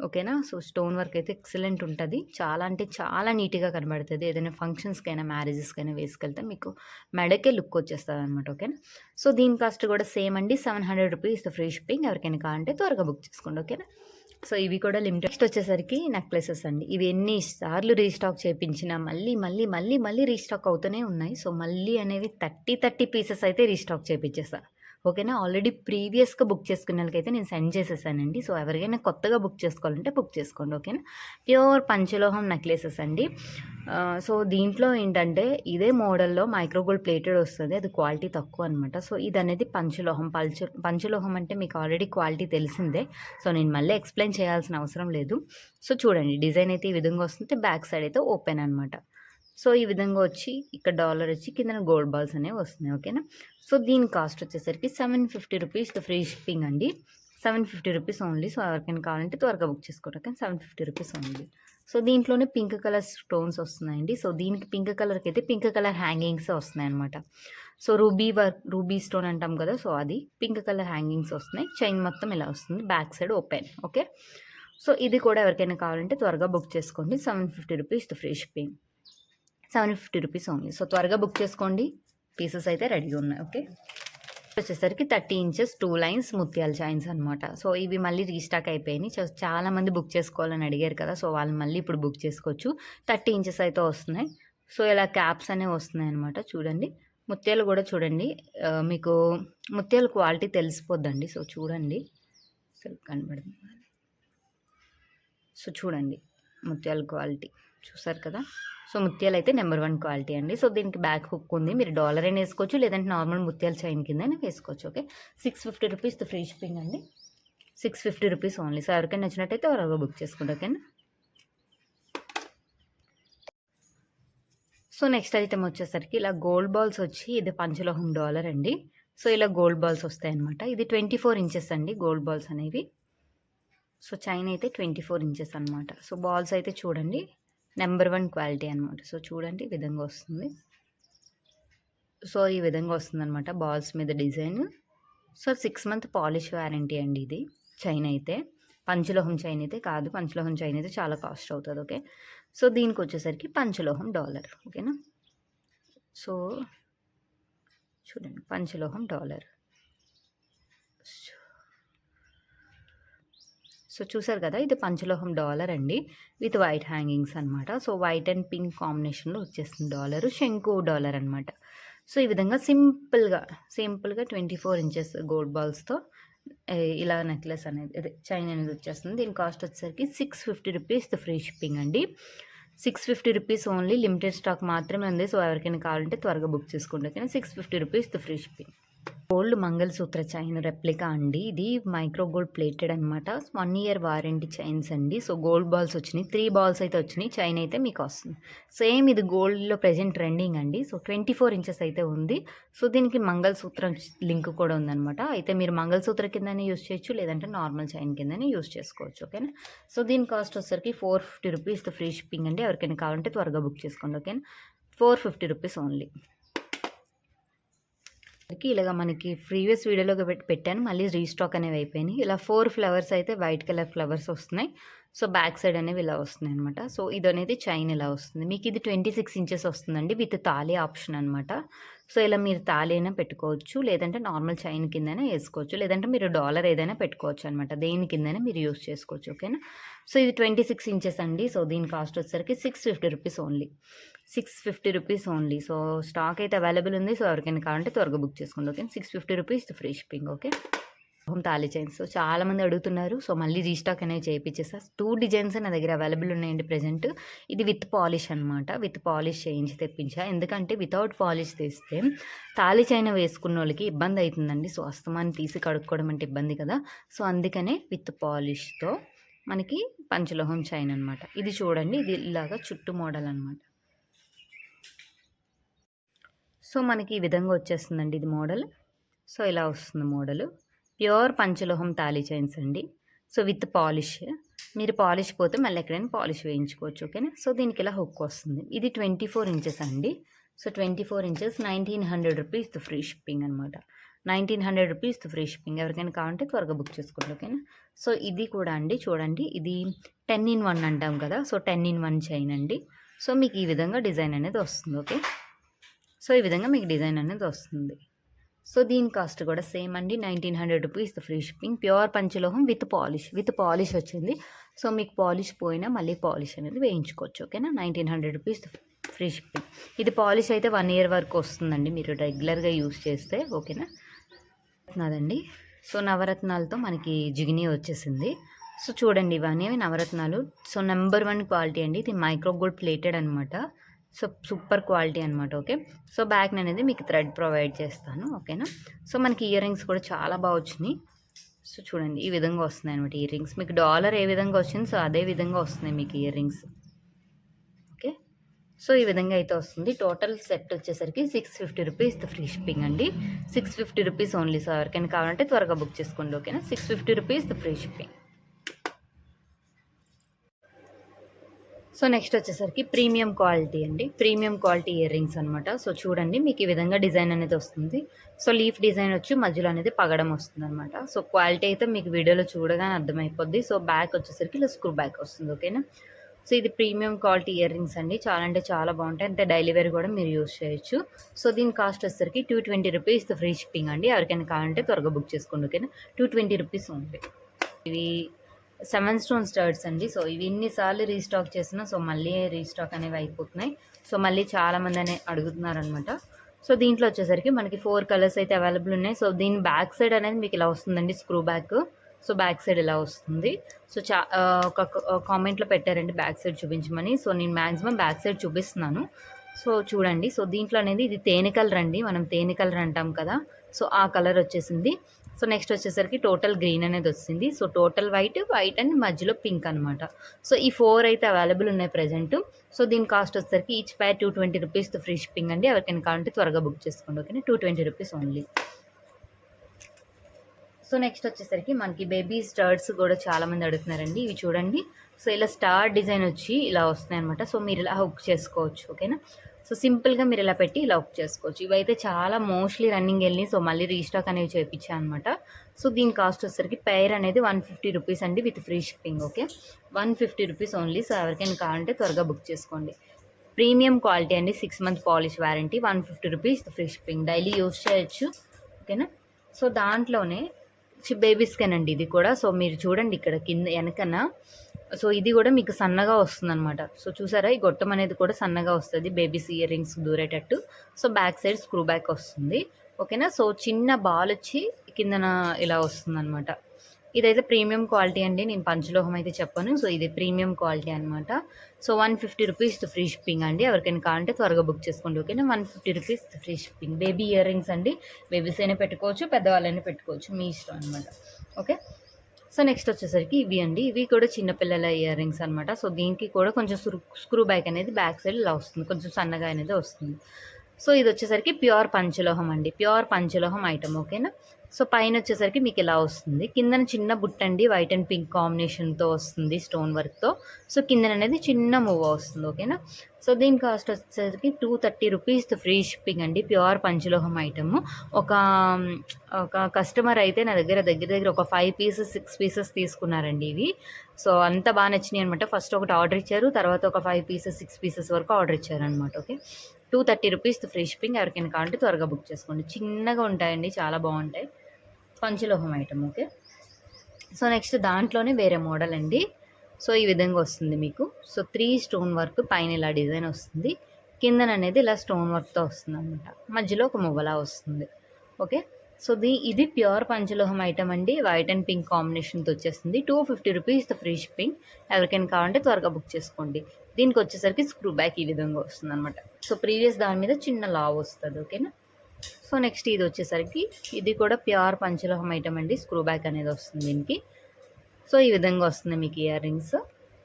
ఓకేనా. సో స్టోన్ వర్క్ అయితే ఎక్సలెంట్ ఉంటుంది. చాలా అంటే చాలా నీట్గా కనబడుతుంది. ఏదైనా ఫంక్షన్స్కైనా మ్యారేజెస్కైనా వేసుకెళ్తే మీకు మెడకే లుక్ వచ్చేస్తుంది అనమాట. ఓకేనా. సో దీని కాస్ట్ కూడా సేమ్ అండి. 700 రూపీస్ ఫ్రీ షిప్పింగ్. ఎవరికైనా కావాలంటే త్వరగా బుక్ చేసుకోండి. ఓకేనా. సో ఇవి కూడా లిమిటెడ్. నెక్స్ట్ వచ్చేసరికి నెక్లెసెస్ అండి. ఇవి ఎన్నిసార్లు రీస్టాక్ చేయించినా మళ్ళీ మళ్ళీ మళ్ళీ మళ్ళీ రీస్టాక్ అవుతూనే ఉన్నాయి. సో మళ్ళీ అనేవి 30 పీసెస్ అయితే రీస్టాక్ చేయించేస్తా. ఓకేనా. ఆల్రెడీ ప్రీవియస్గా బుక్ చేసుకున్న వాళ్ళకైతే నేను సెండ్ చేసేసానండి. సో ఎవరికైనా కొత్తగా బుక్ చేసుకోవాలంటే బుక్ చేసుకోండి. ఓకేనా. ప్యూర్ పంచలోహం నెక్లెసెస్ అండి. సో దీంట్లో ఏంటంటే ఇదే మోడల్లో మైక్రోగోల్డ్ ప్లేటెడ్ వస్తుంది. అది క్వాలిటీ తక్కువ అనమాట. సో ఇది అనేది పంచలోహం. పంచలోహం అంటే మీకు ఆల్రెడీ క్వాలిటీ తెలిసిందే. సో నేను మళ్ళీ ఎక్స్ప్లెయిన్ చేయాల్సిన అవసరం లేదు. సో చూడండి డిజైన్ అయితే ఈ విధంగా వస్తుంది. బ్యాక్ సైడ్ అయితే ఓపెన్ అనమాట. సో ఈ విధంగా వచ్చి ఇక్కడ డాలర్ వచ్చి కింద గోల్డ్ బాల్స్ అనేవి వస్తున్నాయి. ఓకేనా. సో దీని కాస్ట్ వచ్చేసరికి 750 రూపీస్ ఫ్రీ షిప్పింగ్ అండి. 750 రూపీస్ ఓన్లీ. సో ఎవరికైనా కావాలంటే త్వరగా బుక్ చేసుకోండి. కానీ 750 రూపీస్ ఓన్లీ. సో దీంట్లోనే పింక్ కలర్ స్టోన్స్ వస్తున్నాయండి. సో దీనికి పింక్ కలర్కి అయితే పింక్ కలర్ హ్యాంగింగ్స్ వస్తున్నాయి అనమాట. సో రూబీ స్టోన్ అంటాం కదా, సో అది పింక్ కలర్ హ్యాంగింగ్స్ వస్తున్నాయి. చైన్ మొత్తం ఇలా వస్తుంది. Back side open. Okay. So ఇది కూడా ఎవరికైనా కావాలంటే త్వరగా బుక్ చేసుకోండి. 750 rupees free shipping. 750 rupees only. So త్వరగా బుక్ చేసుకోండి. పీసెస్ అయితే రెడీగా ఉన్నాయి. ఓకే. వచ్చేసరికి 30 ఇంచెస్ 2 లైన్స్ ముత్యాల చైన్స్ అనమాట. సో ఇవి మళ్ళీ రీస్టాక్ అయిపోయినాయి. చాలా మంది బుక్ చేసుకోవాలని అడిగారు కదా, సో వాళ్ళు మళ్ళీ ఇప్పుడు బుక్ చేసుకోవచ్చు. 30 ఇంచెస్ అయితే వస్తున్నాయి. సో ఇలా క్యాప్స్ అనేవి వస్తున్నాయి అనమాట. చూడండి ముత్యాలు కూడా చూడండి. మీకు ముత్యాల క్వాలిటీ తెలిసిపోద్దండి. సో చూడండి కనబడుతుంది. సో చూడండి ముత్యాల క్వాలిటీ చూసారు కదా. సో ముత్యాలు అయితే నెంబర్ 1 క్వాలిటీ అండి. సో దీనికి బ్యాక్ హుక్ ఉంది. మీరు డాలర్ అయినా వేసుకోవచ్చు, లేదంటే నార్మల్ ముత్యాల చైన్ కింద వేసుకోవచ్చు. ఓకే. 650 రూపీస్ ఫ్రీ షిప్పింగ్ అండి. 650 రూపీస్ ఓన్లీ. సో ఎవరికైనా నచ్చినట్టయితే త్వరగా బుక్ చేసుకోండి. ఓకేనా. సో నెక్స్ట్ ఐటమ్ వచ్చేసరికి ఇలా గోల్డ్ బాల్స్ వచ్చి ఇది పంచలోహం డాలర్ అండి. సో ఇలా గోల్డ్ బాల్స్ వస్తాయి అనమాట. ఇది 24 ఇంచెస్ అండి గోల్డ్ బాల్స్ అనేవి. సో చైన్ అయితే 24 ఇంచెస్ అనమాట. సో బాల్స్ అయితే చూడండి నెంబర్ 1 క్వాలిటీ అనమాట. సో చూడండి ఈ విధంగా వస్తుంది. సో ఈ విధంగా వస్తుంది అనమాట బాల్స్ మీద design. So 6 month polish warranty అండి ఇది. చైన్ అయితే పంచలోహం చైన్ అయితే కాదు. పంచలోహం చైన్ అయితే చాలా కాస్ట్ అవుతుంది. ఓకే. సో దీనికి వచ్చేసరికి పంచలోహం డాలర్. ఓకేనా. సో చూడండి పంచలోహం డాలర్. సో చూసారు కదా, ఇది పంచలోహం డాలర్ అండి విత్ వైట్ హ్యాంగింగ్స్ అనమాట. సో వైట్ అండ్ పింక్ కాంబినేషన్లో వచ్చేస్తుంది డాలర్. శంకు డాలర్ అనమాట. సో ఈ విధంగా సింపుల్గా 24 ఇంచెస్ గోల్డ్ బాల్స్తో ఇలా నెక్లెస్ అనేది అదే చైన్ అనేది వచ్చేస్తుంది. దీని కాస్ట్ వచ్చేసరికి 650 రూపీస్ ఫ్రీ షిప్పింగ్ అండి. 650 రూపీస్ ఓన్లీ. లిమిటెడ్ స్టాక్ మాత్రమే ఉంది. సో ఎవరికైనా కావాలంటే త్వరగా బుక్ చేసుకోండి. ఓకేనా. 650 rupees free shipping. Gold mangalsutra chain replica అండి. ఇది మైక్రో గోల్డ్ ప్లేటెడ్ అనమాట. 1 ఇయర్ వారంటీ చైన్స్ అండి. సో గోల్డ్ బాల్స్ వచ్చినాయి. 3 బాల్స్ అయితే వచ్చినాయి. చైన్ అయితే మీకు వస్తుంది. సేమ్ ఇది గోల్డ్లో ప్రెజెంట్ ట్రెండింగ్ అండి. సో 24 ఇంచెస్ అయితే ఉంది. సో దీనికి మంగళసూత్రం లింక్ కూడా ఉందన్నమాట. అయితే మీరు మంగళసూత్ర కిందనే యూస్ చేయొచ్చు, లేదంటే నార్మల్ చైన్ కిందనే యూస్ చేసుకోవచ్చు. ఓకేనా. సో దీని కాస్ట్ వచ్చేసరికి 450 రూపీస్ ఫ్రీ షిప్పింగ్ అండి. ఎవరికైనా కావాలంటే త్వరగా బుక్ చేసుకోండి. ఓకేనా. 450 రూపీస్ ఓన్లీ. ఇలాగ మనకి ప్రీవియస్ వీడియోలో పెట్టాను, మళ్ళీ రీస్టాక్ అనేవి అయిపోయినాయి. ఇలా 4 ఫ్లవర్స్ అయితే వైట్ కలర్ ఫ్లవర్స్ వస్తున్నాయి. సో బ్యాక్ సైడ్ అనేవి ఇలా వస్తున్నాయి అనమాట. సో ఇది అనేది చైన్ ఇలా వస్తుంది. మీకు ఇది 26 ఇంచెస్ వస్తుందండి విత్ తాళి ఆప్షన్ అనమాట. సో ఇలా మీరు తాళి అయినా పెట్టుకోవచ్చు, లేదంటే నార్మల్ చైన్ కిందనే వేసుకోవచ్చు, లేదంటే మీరు డాలర్ ఏదైనా పెట్టుకోవచ్చు అనమాట. దేని కిందనే మీరు యూస్ చేసుకోవచ్చు. ఓకేనా. సో ఇది 26 ఇంచెస్ అండి. సో దీని కాస్ట్ వచ్చేసరికి 650 rupees only. 650 rupees only. So stock అయితే అవైలబుల్ ఉంది. సో ఎవరికైనా కావాలంటే త్వరగా బుక్ చేసుకోండి. Okay. 650 rupees free shipping. Okay. తాళి చైన్స్. సో చాలామంది అడుగుతున్నారు. సో మళ్ళీ రీస్టాక్ అనేవి చేయించేసా. 2 డిజైన్స్ నా దగ్గర అవైలబుల్ ఉన్నాయండి ప్రజెంట్. ఇది విత్ పాలిష్ అనమాట. విత్ పాలిష్ చేయించి తెప్పించా. ఎందుకంటే వితౌట్ పాలిష్ తెస్తే తాళి చైన్ వేసుకున్న వాళ్ళకి ఇబ్బంది అవుతుందండి. సో అస్తమాన్ని తీసి కడుక్కోవడం అంటే ఇబ్బంది కదా. సో అందుకనే విత్ పాలిష్తో మనకి పంచలోహం చైన్ అనమాట. ఇది చూడండి, ఇది ఇలాగా చుట్టూ మోడల్ అనమాట. సో మనకి ఈ విధంగా వచ్చేస్తుందండి ఇది మోడల్. సో ఇలా వస్తుంది మోడల్. ప్యూర్ పంచలోహం తాళి చైన్స్ అండి. So with polish. మీరు పాలిష్ పోతే మళ్ళీ ఎక్కడైనా పాలిష్ వేయించుకోవచ్చు. ఓకేనా. సో దీనికి ఇలా హుక్ వస్తుంది. ఇది 24 ఇంచెస్ అండి. So 24 inches 1900 rupees free shipping అనమాట. 1900 రూపీస్ ఫ్రీ షిప్పింగ్. ఎవరికైనా కావాలంటే త్వరగా బుక్ చేసుకోండి. ఓకేనా. సో ఇది కూడా అండి చూడండి, ఇది 10 in 1 అంటాం కదా. సో 10 in 1 చైన్ అండి. సో మీకు ఈ విధంగా డిజైన్ అనేది వస్తుంది. ఓకే. సో ఈ విధంగా మీకు డిజైన్ అనేది వస్తుంది. సో దీని కాస్ట్ కూడా సేమ్ అండి, 1900 రూపీస్ ఫ్రీ షిప్పింగ్. ప్యూర్ పంచలోహం విత్ పాలిష్ వచ్చింది. సో మీకు పాలిష్ పోయినా మళ్ళీ పాలిష్ అనేది వేయించుకోవచ్చు. ఓకేనా. 1900 రూపీస్ ఫ్రీ షిప్పింగ్. ఇది పాలిష్ అయితే 1 year వరకు వస్తుందండి మీరు రెగ్యులర్గా యూస్ చేస్తే. ఓకేనా. నాదండి. సో నవరత్నాలతో మనకి జిగినీ వచ్చేసింది. సో చూడండి ఇవన్నీ నవరత్నాలు. సో నెంబర్ 1 క్వాలిటీ అండి. ఇది మైక్రో గోల్డ్ ప్లేటెడ్ అనమాట. సో సూపర్ క్వాలిటీ అనమాట. ఓకే. సో బ్యాక్ అనేది మీకు థ్రెడ్ ప్రొవైడ్ చేస్తాను. ఓకేనా. సో మనకి ఇయర్ రింగ్స్ కూడా చాలా బాగా వచ్చినాయి. సో చూడండి ఈ విధంగా వస్తున్నాయి అనమాట ఇయర్ రింగ్స్. మీకు డాలర్ ఏ విధంగా వచ్చింది సో అదే విధంగా వస్తున్నాయి మీకు ఇయర్ రింగ్స్. ఓకే. సో ఈ విధంగా అయితే వస్తుంది. టోటల్ సెట్ వచ్చేసరికి 650 రూపీస్ ఫ్రీ షిప్పింగ్ అండి. 650 రూపీస్ ఓన్లీ. సో ఎవరికైనా కావాలంటే త్వరగా బుక్ చేసుకోండి. ఓకేనా. 650 rupees free shipping. So next వచ్చేసరికి ప్రీమియం క్వాలిటీ అండి. ప్రీమియం క్వాలిటీ ఇయర్ రింగ్స్ అనమాట. సో చూడండి మీకు ఈ విధంగా డిజైన్ అనేది వస్తుంది. సో లీఫ్ డిజైన్ వచ్చి మధ్యలో అనేది పగడం వస్తుంది అనమాట. సో క్వాలిటీ అయితే మీకు వీడియోలో చూడగానే అర్థమైపోద్ది. సో బ్యాక్ వచ్చేసరికి ఇలా స్క్రూ బ్యాక్ వస్తుంది. ఓకేనా. సో ఇది ప్రీమియం క్వాలిటీ ఇయర్ రింగ్స్ అండి. చాలా అంటే చాలా బాగుంటాయి. అంతే డైలీ వేర్ కూడా మీరు యూస్ చేయొచ్చు. సో దీని కాస్ట్ వచ్చేసరికి 220 రూపీస్ ఫ్రీ షిప్పింగ్ అండి. ఎవరికైనా కావాలంటే త్వరగా బుక్ చేసుకోండి. ఓకేనా. 220 రూపీస్ ఉంది. ఇవి 7 స్టోన్ స్టర్ట్స్ అండి. సో ఇవి ఎన్నిసార్లు రీస్టాక్ చేసినా సో మళ్ళీ రీస్టాక్ అనేవి అయిపోతున్నాయి. సో మళ్ళీ చాలామంది అడుగుతున్నారనమాట. సో దీంట్లో వచ్చేసరికి మనకి 4 కలర్స్ అయితే అవైలబుల్ ఉన్నాయి. సో దీని బ్యాక్ సైడ్ అనేది మీకు ఇలా వస్తుందండి, screw back. So back side ఇలా వస్తుంది. సో ఒక కామెంట్లో పెట్టారండి బ్యాక్ సైడ్ చూపించమని. సో నేను మ్యాక్సిమం బ్యాక్ సైడ్ చూపిస్తున్నాను. సో చూడండి. సో దీంట్లో అనేది ఇది తేనె కలర్ అండి. మనం తేనె కలర్ అంటాం కదా. సో ఆ కలర్ వచ్చేసింది. సో నెక్స్ట్ వచ్చేసరికి టోటల్ గ్రీన్ అనేది వచ్చింది. సో టోటల్ వైట్ అండ్ మధ్యలో పింక్ అనమాట. సో ఈ 4 అయితే అవైలబుల్ ఉన్నాయి ప్రజెంట్. సో దీని కాస్ట్ వచ్చేసరికి each pair 220 rupees free shipping అండి. ఎవరికైనా కావాలంటే త్వరగా బుక్ చేసుకోండి. ఓకేనా. 220 రూపీస్ ఓన్లీ. సో నెక్స్ట్ వచ్చేసరికి మనకి బేబీ స్టర్ట్స్ కూడా చాలామంది అడుగుతున్నారండి. ఇవి చూడండి. సో ఇలా స్టార్ డిజైన్ వచ్చి ఇలా వస్తున్నాయి అనమాట. సో మీరు ఇలా హుక్ చేసుకోవచ్చు. ఓకేనా. సో సింపుల్గా మీరు ఇలా పెట్టి ఇలా హుక్ చేసుకోవచ్చు. ఇవైతే చాలా మోస్ట్లీ రన్నింగ్ వెళ్ళి సో మళ్ళీ రీస్టాక్ అనేవి చేయించాను అనమాట. సో దీని కాస్ట్ వచ్చేసరికి పెయిర్ అనేది 150 రూపీస్ అండి with free shipping. Okay. 150 rupees only. So ఎవరికైనా కావాలంటే త్వరగా బుక్ చేసుకోండి. ప్రీమియం క్వాలిటీ అండి. 6 month polish warranty. 150 rupees free shipping. Daily use చేయొచ్చు. ఓకేనా. సో దాంట్లోనే బేబీ స్కిన్ అండి ఇది కూడా. సో మీరు చూడండి ఇక్కడ కింద వెనకన. సో ఇది కూడా మీకు సన్నగా వస్తుంది అనమాట. సో చూసారా ఈ గొట్టం అనేది కూడా సన్నగా వస్తుంది బేబీస్ ఇయర్ రింగ్స్ దూరేటట్టు. So back side screw back వస్తుంది. ఓకేనా. సో చిన్న బాల్ వచ్చి కిందన ఇలా వస్తుంది అనమాట. ఇదైతే ప్రీమియం క్వాలిటీ అండి. నేను పంచలోహం అయితే చెప్పాను. సో ఇది ప్రీమియం క్వాలిటీ అనమాట. సో 150 రూపీస్ ఫ్రీ షిప్పింగ్ అండి. ఎవరికైనా కావాలంటే త్వరగా బుక్ చేసుకోండి. ఓకేనా. 150 rupees free shipping. Baby ear rings అండి. బేబీస్ అయినా పెట్టుకోవచ్చు, పెద్దవాళ్ళైనా పెట్టుకోవచ్చు, మీ ఇష్టం అనమాట. ఓకే. సో నెక్స్ట్ వచ్చేసరికి ఇవి అండి. ఇవి కూడా చిన్నపిల్లల ఇయర్ రింగ్స్ అనమాట. సో దీనికి కూడా కొంచెం స్క్రూ బ్యాక్ అనేది బ్యాక్ సైడ్ ఇలా వస్తుంది, కొంచెం సన్నగా అనేది వస్తుంది. సో ఇది వచ్చేసరికి ప్యూర్ పంచలోహం అండి. ప్యూర్ పంచలోహం ఐటమ్. ఓకేనా. సో పైన వచ్చేసరికి మీకు ఇలా వస్తుంది. కిందన చిన్న బుట్ట అండి, వైట్ అండ్ పింక్ కాంబినేషన్తో వస్తుంది స్టోన్ వర్క్తో. సో కిందన అనేది చిన్న మూవ వస్తుంది. ఓకేనా. సో దీని కాస్ట్ వచ్చేసరికి 230 రూపీస్ ఫ్రీ షిప్పింగ్ అండి. ప్యూర్ పంచలోహం ఐటమ్. ఒక ఒక కస్టమర్ అయితే నా దగ్గర ఒక 5 పీసెస్ 6 పీసెస్ తీసుకున్నారండి ఇవి. సో అంత బాగా నచ్చినాయి అనమాట. ఫస్ట్ ఒకటి ఆర్డర్ ఇచ్చారు, తర్వాత ఒక 5 పీసెస్ 6 పీసెస్ వరకు ఆర్డర్ ఇచ్చారనమాట. ఓకే. 230 rupees free shipping. ఎవరికైనా కావాలంటే త్వరగా బుక్ చేసుకోండి. చిన్నగా ఉంటాయండి, చాలా బాగుంటాయి. పంచలోహం ఐటమ్. ఓకే. సో నెక్స్ట్ దాంట్లోనే వేరే మోడల్ అండి. సో ఈ విధంగా వస్తుంది మీకు. సో 3 స్టోన్ వర్క్ పైన ఇలా డిజైన్ వస్తుంది, కిందన అనేది ఇలా స్టోన్ వర్క్తో వస్తుంది అనమాట. మధ్యలో ఒక మువ్వలా వస్తుంది. ఓకే. సో ఇది ప్యూర్ పంచలోహం ఐటమ్ అండి. వైట్ అండ్ పింక్ కాంబినేషన్తో వచ్చేస్తుంది. 250 రూపీస్ ఫ్రీ షిప్పింగ్. ఎవరికైనా కావాలంటే త్వరగా బుక్ చేసుకోండి. దీనికి వచ్చేసరికి స్క్రూ బ్యాక్ ఈ విధంగా వస్తుంది అనమాట. సో ప్రీవియస్ దాని మీద చిన్న లావ్ వస్తుంది. ఓకేనా. సో నెక్స్ట్ ఇది వచ్చేసరికి ఇది కూడా ప్యూర్ పంచలోహం ఐటమ్ అండి. స్క్రూ బ్యాక్ అనేది వస్తుంది దీనికి. సో ఈ విధంగా వస్తుంది మీకు ఇయర్ రింగ్స్.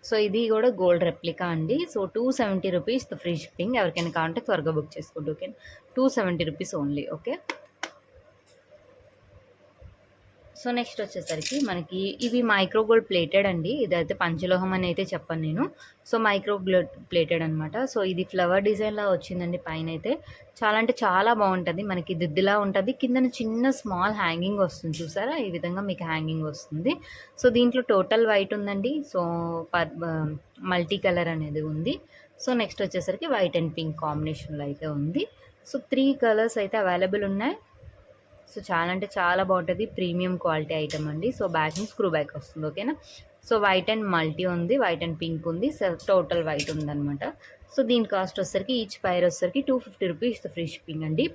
సో ఇది కూడా గోల్డ్ రెప్లికా అండి. So 270 rupees free shipping. ఎవరికైనా కావాలంటే త్వరగా బుక్ చేసుకోండి. Okay. 270 rupees only. Okay. So next వచ్చేసరికి మనకి ఇవి మైక్రో గోల్డ్ ప్లేటెడ్ అండి. ఇదైతే పంచలోహం అని అయితే చెప్పను నేను. సో మైక్రో గోల్డ్ ప్లేటెడ్ అనమాట. సో ఇది ఫ్లవర్ డిజైన్లా వచ్చిందండి. పైన అయితే చాలా అంటే చాలా బాగుంటుంది. మనకి దిద్దులా ఉంటుంది. కింద చిన్న స్మాల్ హ్యాంగింగ్ వస్తుంది, చూసారా. ఈ విధంగా మీకు హ్యాంగింగ్ వస్తుంది. సో దీంట్లో టోటల్ వైట్ ఉందండి. సో మల్టీ కలర్ అనేది ఉంది. సో నెక్స్ట్ వచ్చేసరికి వైట్ అండ్ పింక్ కాంబినేషన్లో అయితే ఉంది. సో 3 కలర్స్ అయితే అవైలబుల్ ఉన్నాయి. సో చాలా అంటే చాలా బాగుంటుంది. ప్రీమియం క్వాలిటీ ఐటమ్ అండి. సో బ్యాకింగ్ స్క్రూ బ్యాక్ వస్తుంది. ఓకేనా. సో వైట్ అండ్ మల్టీ ఉంది, వైట్ అండ్ పింక్ ఉంది, సో టోటల్ వైట్ ఉందన్నమాట. సో దీని కాస్ట్ వచ్చేసరికి ఈచ్ పైర్ వచ్చేసరికి 250 రూపీస్ ఫ్రీ షిప్పింగ్ అండి.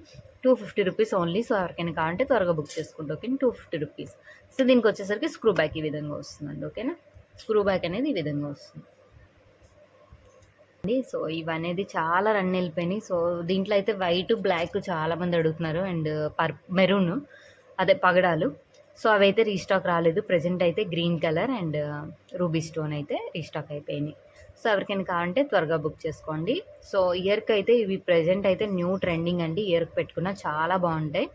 250 రూపీస్ ఓన్లీ. సో ఎవరికైనా కావాలంటే త్వరగా బుక్ చేసుకుంటే. ఓకే. 250 రూపీస్. సో దీనికి వచ్చేసరికి స్క్రూ బ్యాక్ ఈ విధంగా వస్తుందండి. ఓకేనా. స్క్రూ బ్యాక్ అనేది ఈ విధంగా వస్తుంది. సో ఇవనేది చాలా రన్ వెళ్ళిపోయినాయి. సో దీంట్లో అయితే వైట్ బ్లాక్ చాలా మంది అడుగుతున్నారు, అండ్ మెరూన్ అదే పగడాలు. సో అవైతే రీస్టాక్ రాలేదు. ప్రజెంట్ అయితే green colour and ruby stone అయితే రీస్టాక్ అయిపోయినాయి. సో ఎవరికైనా కావాలంటే త్వరగా బుక్ చేసుకోండి. సో ఇయర్కి అయితే ఇవి ప్రజెంట్ అయితే న్యూ ట్రెండింగ్ అండి. ఇయర్కి పెట్టుకున్న చాలా బాగుంటాయి.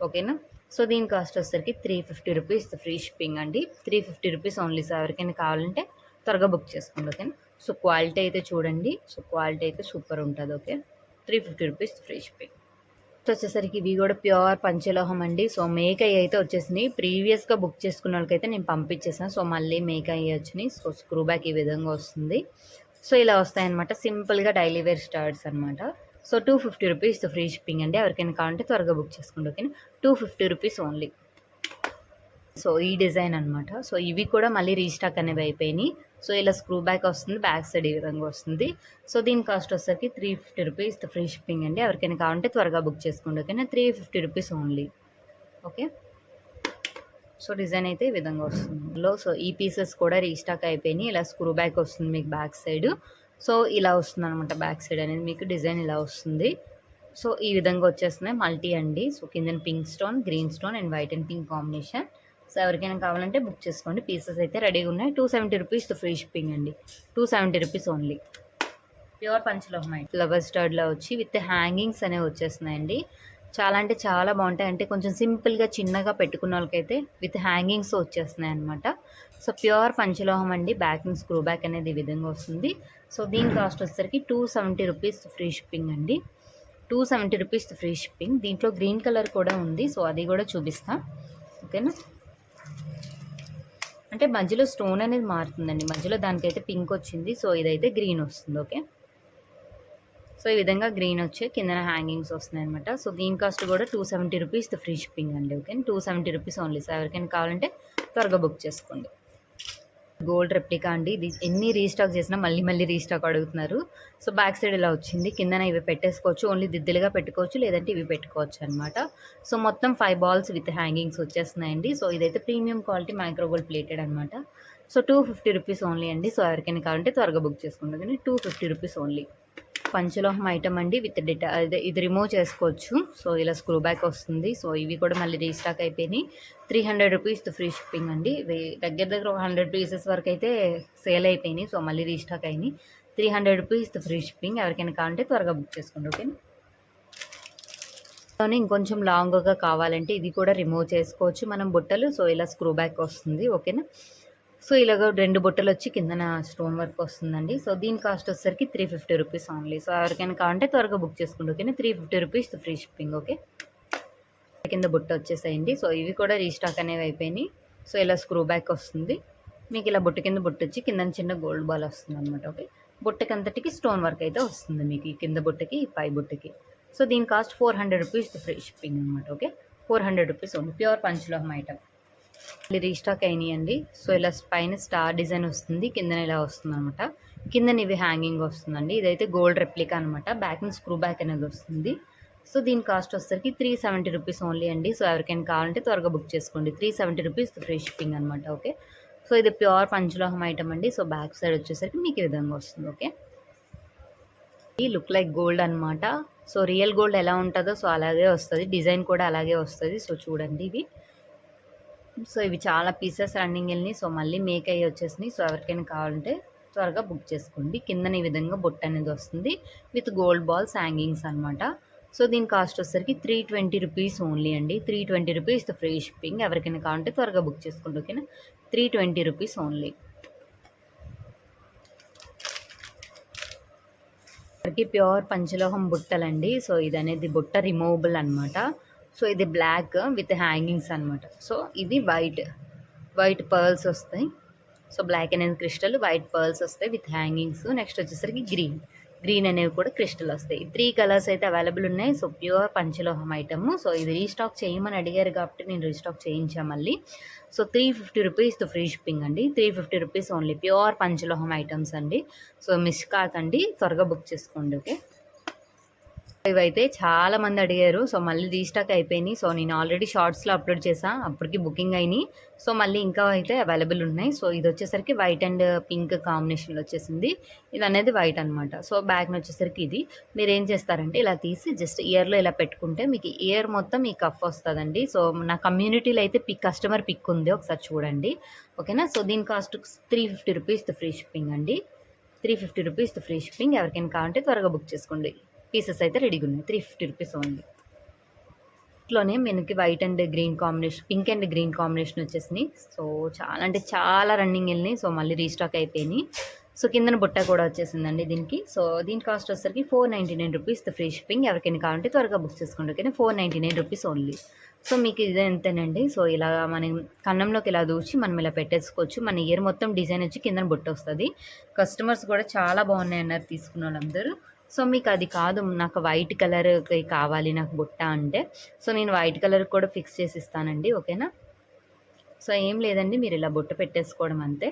ఓకేనా. సో దీని కాస్ట్ వచ్చేసరికి 350 రూపీస్ ఫ్రీ షిప్పింగ్ అండి. 350 రూపీస్ ఓన్లీ. సో ఎవరికైనా కావాలంటే త్వరగా బుక్ చేసుకోండి. ఓకేనా. సో క్వాలిటీ అయితే చూడండి. సో క్వాలిటీ అయితే సూపర్ ఉంటుంది. ఓకే. 350 rupees free shipping. వచ్చేసరికి ఇవి కూడా ప్యూర్ పంచలోహం అండి. సో మేకై అయితే వచ్చేసినాయి. ప్రీవియస్గా బుక్ చేసుకున్న వాళ్ళకైతే నేను పంపించేసాను. సో మళ్ళీ మేకై వచ్చినాయి. సో స్క్రూ బ్యాక్ ఈ విధంగా వస్తుంది. సో ఇలా వస్తాయన్నమాట. సింపుల్గా డైలీ వేర్ స్టార్ట్స్ అనమాట. సో 250 రూపీస్ ఫ్రీ షిప్పింగ్ అండి. ఎవరికైనా కావాలంటే త్వరగా బుక్ చేసుకోండి. ఓకే. 250 rupees only. సో ఈ డిజైన్ అనమాట. సో ఇవి కూడా మళ్ళీ రీస్టాక్ అనేవి అయిపోయినాయి. సో ఇలా స్క్రూ బ్యాక్ వస్తుంది, బ్యాక్ సైడ్ ఈ విధంగా వస్తుంది. సో దీని కాస్ట్ వచ్చేసరికి 350 రూపీస్ ఫ్రీ షిప్పింగ్ అండి. ఎవరికైనా కావాలంటే త్వరగా బుక్ చేసుకోండి. ఓకేనా. 350 rupees only. Okay. So design అయితే ఈ విధంగా వస్తుంది. సో ఈ పీసెస్ కూడా రీస్టాక్ అయిపోయినాయి. ఇలా స్క్రూ బ్యాక్ వస్తుంది మీకు బ్యాక్ సైడ్. సో ఇలా వస్తుంది అనమాట. బ్యాక్ సైడ్ అనేది మీకు డిజైన్ ఇలా వస్తుంది. సో ఈ విధంగా వచ్చేస్తున్నాయి. మల్టీ అండి. సో కింద pink stone, green stone and white and pink combination. So ఎవరికైనా కావాలంటే బుక్ చేసుకోండి. పీసెస్ అయితే రెడీగా ఉన్నాయి. 270 రూపీస్ ఫ్రీ షిప్పింగ్ అండి. 270 రూపీస్ ఓన్లీ. ప్యూర్ పంచలోహం ఫ్లవర్ స్టర్డ్లో వచ్చి విత్ హ్యాంగింగ్స్ అనేవి వచ్చేస్తున్నాయండి. చాలా అంటే చాలా బాగుంటాయి. అంటే కొంచెం సింపుల్గా చిన్నగా పెట్టుకున్న వాళ్ళకైతే విత్ హ్యాంగింగ్స్ వచ్చేస్తున్నాయి అనమాట. సో ప్యూర్ పంచలోహం అండి. బ్యాకింగ్ స్క్రూ బ్యాక్ అనేది ఈ విధంగా వస్తుంది. సో దీని కాస్ట్ వచ్చేసరికి 270 రూపీస్ ఫ్రీ షిప్పింగ్ అండి. 270 రూపీస్ ఫ్రీ షిప్పింగ్. దీంట్లో గ్రీన్ కలర్ కూడా ఉంది. సో అది కూడా చూపిస్తా. ఓకేనా. అంటే మధ్యలో స్టోన్ అనేది మారుతుందండి. మధ్యలో దానికైతే పింక్ వచ్చింది. సో ఇదైతే గ్రీన్ వస్తుంది. ఓకే. సో ఈ విధంగా గ్రీన్ వచ్చి కింద హ్యాంగింగ్స్ వస్తున్నాయి అనమాట. సో దీని కాస్ట్ కూడా 270 రూపీస్ ఫ్రీ షిప్పింగ్ అండి. ఓకే. 270 rupees only. సో ఎవరికైనా కావాలంటే త్వరగా బుక్ చేసుకోండి. గోల్డ్ రెప్లికా అండి. ఇది ఎన్ని రీస్టాక్ చేసినా మళ్ళీ రీస్టాక్ అడుగుతున్నారు. సో బ్యాక్ సైడ్ ఇలా వచ్చింది. కిందన ఇవి పెట్టేసుకోవచ్చు. ఓన్లీ దిద్దులుగా పెట్టుకోవచ్చు, లేదంటే ఇవి పెట్టుకోవచ్చు అనమాట. సో మొత్తం 5 బాల్స్ విత్ హ్యాంగింగ్స్ వచ్చేస్తున్నాయండి. సో ఇదైతే premium quality micro gold plated అనమాట. సో 250 రూపీస్ ఓన్లీ అండి. సో ఎవరికైనా కావాలంటే త్వరగా బుక్ చేసుకుంటుంది. కానీ 250 రూపీస్ ఓన్లీ. పంచలోహం ఐటమ్ అండి. విత్ ఇది రిమూవ్ చేసుకోవచ్చు. సో ఇలా స్క్రూ బ్యాక్ వస్తుంది. సో ఇవి కూడా మళ్ళీ రీస్టాక్ అయిపోయినాయి. 300 రూపీస్ ఫ్రీ షిప్పింగ్ అండి. దగ్గర ఒక 100 పీసెస్ వరకు అయితే సేల్ అయిపోయినాయి. సో మళ్ళీ రీస్టాక్ అయినాయి. 300 రూపీస్ ఫ్రీ షిప్పింగ్. ఎవరికైనా కావాలంటే త్వరగా బుక్ చేసుకోండి. ఓకే. కానీ ఇంకొంచెం లాంగ్గా కావాలంటే ఇది కూడా రిమూవ్ చేసుకోవచ్చు మనం బుట్టలు. సో ఇలా స్క్రూ బ్యాక్ వస్తుంది, ఓకేనా. సో ఇలాగ 2 బుట్టలు వచ్చి కిందన స్టోన్ వర్క్ వస్తుందండి. సో దీని కాస్ట్ వచ్చేసరికి 350 రూపీస్ ఓన్లీ. సో ఎవరికైనా కావాలంటే త్వరగా బుక్ చేసుకోండి, ఓకేనా. 350 రూపీస్ ఫ్రీ షిప్పింగ్, ఓకే. కింద బుట్ట వచ్చేసేయండి. సో ఇవి కూడా రీస్టాక్ అనేవి అయిపోయినాయి. సో ఇలా స్క్రూ బ్యాక్ వస్తుంది మీకు. ఇలా బుట్ట కింద బుట్ట వచ్చి కింద చిన్న గోల్డ్ బాల్ వస్తుంది అనమాట, ఓకే. బుట్టకి అంతటికి స్టోన్ వర్క్ అయితే వస్తుంది మీకు, ఈ కింద బుట్టకి ఈ పై బుట్టకి. సో దీని కాస్ట్ 400 రూపీస్ ఫ్రీ షిప్పింగ్ అనమాట, ఓకే. 400 రూపీస్ ఓన్లీ, ప్యూర్ పంచలోహం ఐటమ్. మళ్ళీ రీస్టాక్ అయినాయండి. సో ఇలా పైన స్టార్ డిజైన్ వస్తుంది, కిందన ఇలా వస్తుంది అనమాట. కిందన ఇవి హ్యాంగింగ్ వస్తుందండి. ఇదైతే గోల్డ్ రెప్లికా అనమాట. బ్యాక్ నుంచి స్క్రూ బ్యాక్ అనేది వస్తుంది. సో దీని కాస్ట్ వచ్చేసరికి 370 రూపీస్ ఓన్లీ అండి. సో ఎవరికైనా కావాలంటే త్వరగా బుక్ చేసుకోండి. 370 రూపీస్ ఫ్రీ షిప్పింగ్ అనమాట, ఓకే. సో ఇది ప్యూర్ పంచలోహం ఐటమ్ అండి. సో బ్యాక్ సైడ్ వచ్చేసరికి మీకు ఈ విధంగా వస్తుంది, ఓకే. ఈ లుక్ లైక్ గోల్డ్ అనమాట. సో రియల్ గోల్డ్ ఎలా ఉంటుందో సో అలాగే వస్తుంది, డిజైన్ కూడా అలాగే వస్తుంది. సో చూడండి ఇవి. సో ఇవి చాలా పీసెస్ రన్నింగ్ వెళ్ళినాయి. సో మళ్ళీ మేక్ అయ్యి వచ్చేసినాయి. సో ఎవరికైనా కావాలంటే త్వరగా బుక్ చేసుకోండి. కిందన ఈ విధంగా బొట్టు అనేది వస్తుంది విత్ గోల్డ్ బాల్స్ హ్యాంగింగ్స్ అనమాట. సో దీని కాస్ట్ వచ్చేసరికి 320 రూపీస్ ఓన్లీ అండి. 320 రూపీస్ ఫ్రీ షిప్పింగ్. ఎవరికైనా కావాలంటే త్వరగా బుక్ చేసుకోండి, ఓకేనా. 320 రూపీస్ ఓన్లీ. ప్యూర్ పంచలోహం బుట్టలండి. సో ఇది అనేది బుట్ట రిమూవబుల్ అనమాట. సో ఇది బ్లాక్ విత్ హ్యాంగింగ్స్ అనమాట. సో ఇది వైట్ పర్ల్స్ వస్తాయి. సో బ్లాక్ అనేది క్రిస్టల్, వైట్ పర్ల్స్ వస్తాయి విత్ హ్యాంగింగ్స్. నెక్స్ట్ వచ్చేసరికి గ్రీన్ అనేవి కూడా క్రిస్టల్ వస్తాయి. 3 కలర్స్ అయితే అవైలబుల్ ఉన్నాయి. సో ప్యూర్ పంచలోహం ఐటమ్. సో ఇది రీస్టాక్ చేయమని అడిగారు కాబట్టి నేను రీస్టాక్ చేయించాను మళ్ళీ. సో 350 రూపీస్ ఫ్రీ షిప్పింగ్ అండి. 350 రూపీస్ ఓన్లీ, ప్యూర్ పంచలోహం ఐటమ్స్ అండి. సో మిస్ కాకండి, త్వరగా బుక్ చేసుకోండి, ఓకే. ఇవైతే చాలా మంది అడిగారు. సో మళ్ళీ రీస్టాక్ అయిపోయినాయి. సో నేను ఆల్రెడీ షార్ట్స్లో అప్లోడ్ చేశాను, అప్పటికి బుకింగ్ అయినాయి. సో మళ్ళీ ఇంకా అయితే అవైలబుల్ ఉన్నాయి. సో ఇది వచ్చేసరికి వైట్ అండ్ పింక్ కాంబినేషన్లో వచ్చేసింది. ఇది అనేది వైట్ అనమాట. సో బ్యాగ్ని వచ్చేసరికి ఇది మీరు ఏం చేస్తారంటే ఇలా తీసి జస్ట్ ఇయర్లో ఇలా పెట్టుకుంటే మీకు ఇయర్ మొత్తం ఈ కఫ్ వస్తుందండి. సో నా కమ్యూనిటీలో అయితే కస్టమర్ పిక్ ఉంది, ఒకసారి చూడండి, ఓకేనా. సో దీని కాస్ట్ 350 రూపీస్ ఫ్రీ షిప్పింగ్ అండి. 350 రూపీస్ ఫ్రీ షిప్పింగ్. ఎవరికైనా కావాలంటే త్వరగా బుక్ చేసుకోండి. పీసెస్ అయితే రెడీగా ఉన్నాయి. 350 రూపీస్ ఓన్లీ. ఇట్లోనే మనకి white and green combination, pink and green combination వచ్చేసినాయి. సో చాలా అంటే చాలా రన్నింగ్ వెళ్ళినాయి. సో మళ్ళీ రీస్టాక్ అయిపోయినాయి. సో కిందన బుట్ట కూడా వచ్చేసిందండి దీనికి. సో దీని కాస్ట్ వచ్చేసరికి 499 రూపీస్ ఫ్రీ షిప్పింగ్. ఎవరికైనా కావాలంటే త్వరగా బుక్ చేసుకోండి, ఓకేనా. 499 రూపీస్ ఓన్లీ. సో మీకు ఇదే ఎంతేనండి. సో ఇలా మనం కన్నంలోకి ఇలా దూచి మనం ఇలా పెట్టేసుకోవచ్చు. మన ఇయర్ మొత్తం డిజైన్ వచ్చి కిందన బుట్ట వస్తుంది. కస్టమర్స్ కూడా చాలా బాగున్నాయి అన్నారు తీసుకున్న వాళ్ళందరూ. సో మీకు అది కాదు, నాకు వైట్ కలర్ కావాలి నాకు బుట్ట అంటే, సో నేను వైట్ కలర్ కూడా ఫిక్స్ చేసి ఇస్తానండి, ఓకేనా. సో ఏం లేదండి, మీరు ఇలా బుట్ట పెట్టేసుకోవడం అంతే.